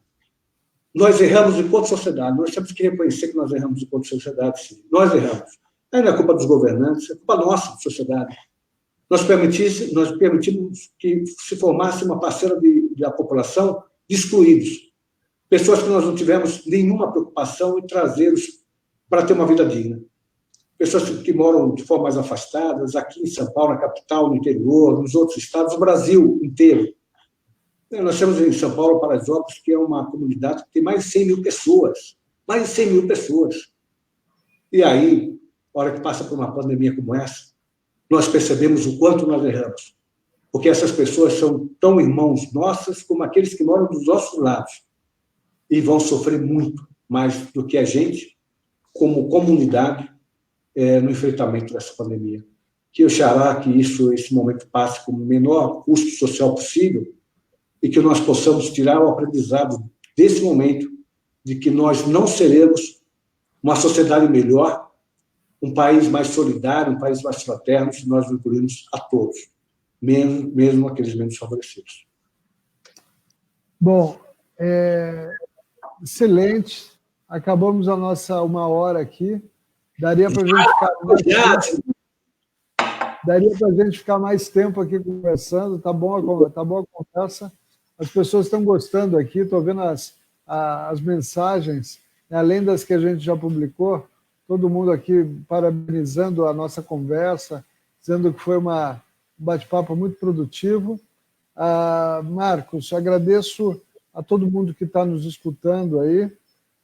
nós erramos enquanto sociedade. Nós temos que reconhecer que nós erramos enquanto sociedade. Sim. Nós erramos. Aí não é culpa dos governantes, é culpa nossa, sociedade. nós permitimos que se formasse uma parcela da população de excluídos, pessoas que nós não tivemos nenhuma preocupação em trazê-los para ter uma vida digna. Pessoas que moram de forma mais afastadas, aqui em São Paulo, na capital, no interior, nos outros estados, no Brasil inteiro. Nós temos em São Paulo, Paraisópolis, que é uma comunidade que tem mais de 100 mil pessoas. Mais de 100 mil pessoas. E aí, na hora que passa por uma pandemia como essa, nós percebemos o quanto nós erramos. Porque essas pessoas são tão irmãos nossos como aqueles que moram dos nossos lados. E vão sofrer muito mais do que a gente, como comunidade, no enfrentamento dessa pandemia. Que eu xará que esse momento passe com o menor custo social possível e que nós possamos tirar o aprendizado desse momento de que nós não seremos uma sociedade melhor, um país mais solidário, um país mais fraterno, se nós incluirmos a todos, mesmo aqueles menos favorecidos. Bom, excelente. Acabamos a nossa 1 hora aqui. Daria para a gente ficar mais tempo aqui conversando. Tá boa a conversa. As pessoas estão gostando aqui. Estou vendo as mensagens, além das que a gente já publicou. Todo mundo aqui parabenizando a nossa conversa, dizendo que foi um bate-papo muito produtivo. Marcos, agradeço a todo mundo que está nos escutando aí.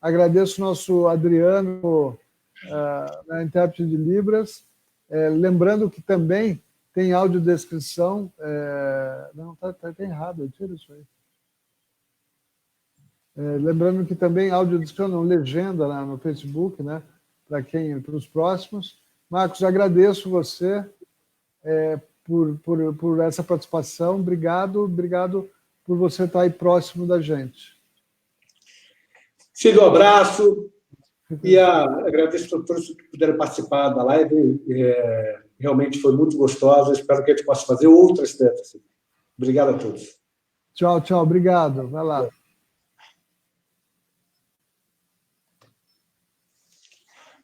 Agradeço o nosso Adriano, na intérprete de Libras. Lembrando que também tem audiodescrição. Não, está errado, eu tiro isso aí. Lembrando que também audiodescrição, não, legenda lá no Facebook, né? Para os próximos. Marcos, agradeço você por essa participação. Obrigado por você estar aí próximo da gente. Cid, um abraço e agradeço a todos que puderam participar da live. Realmente foi muito gostosa. Espero que a gente possa fazer outras tantas. Obrigado a todos. Tchau, obrigado. Vai lá.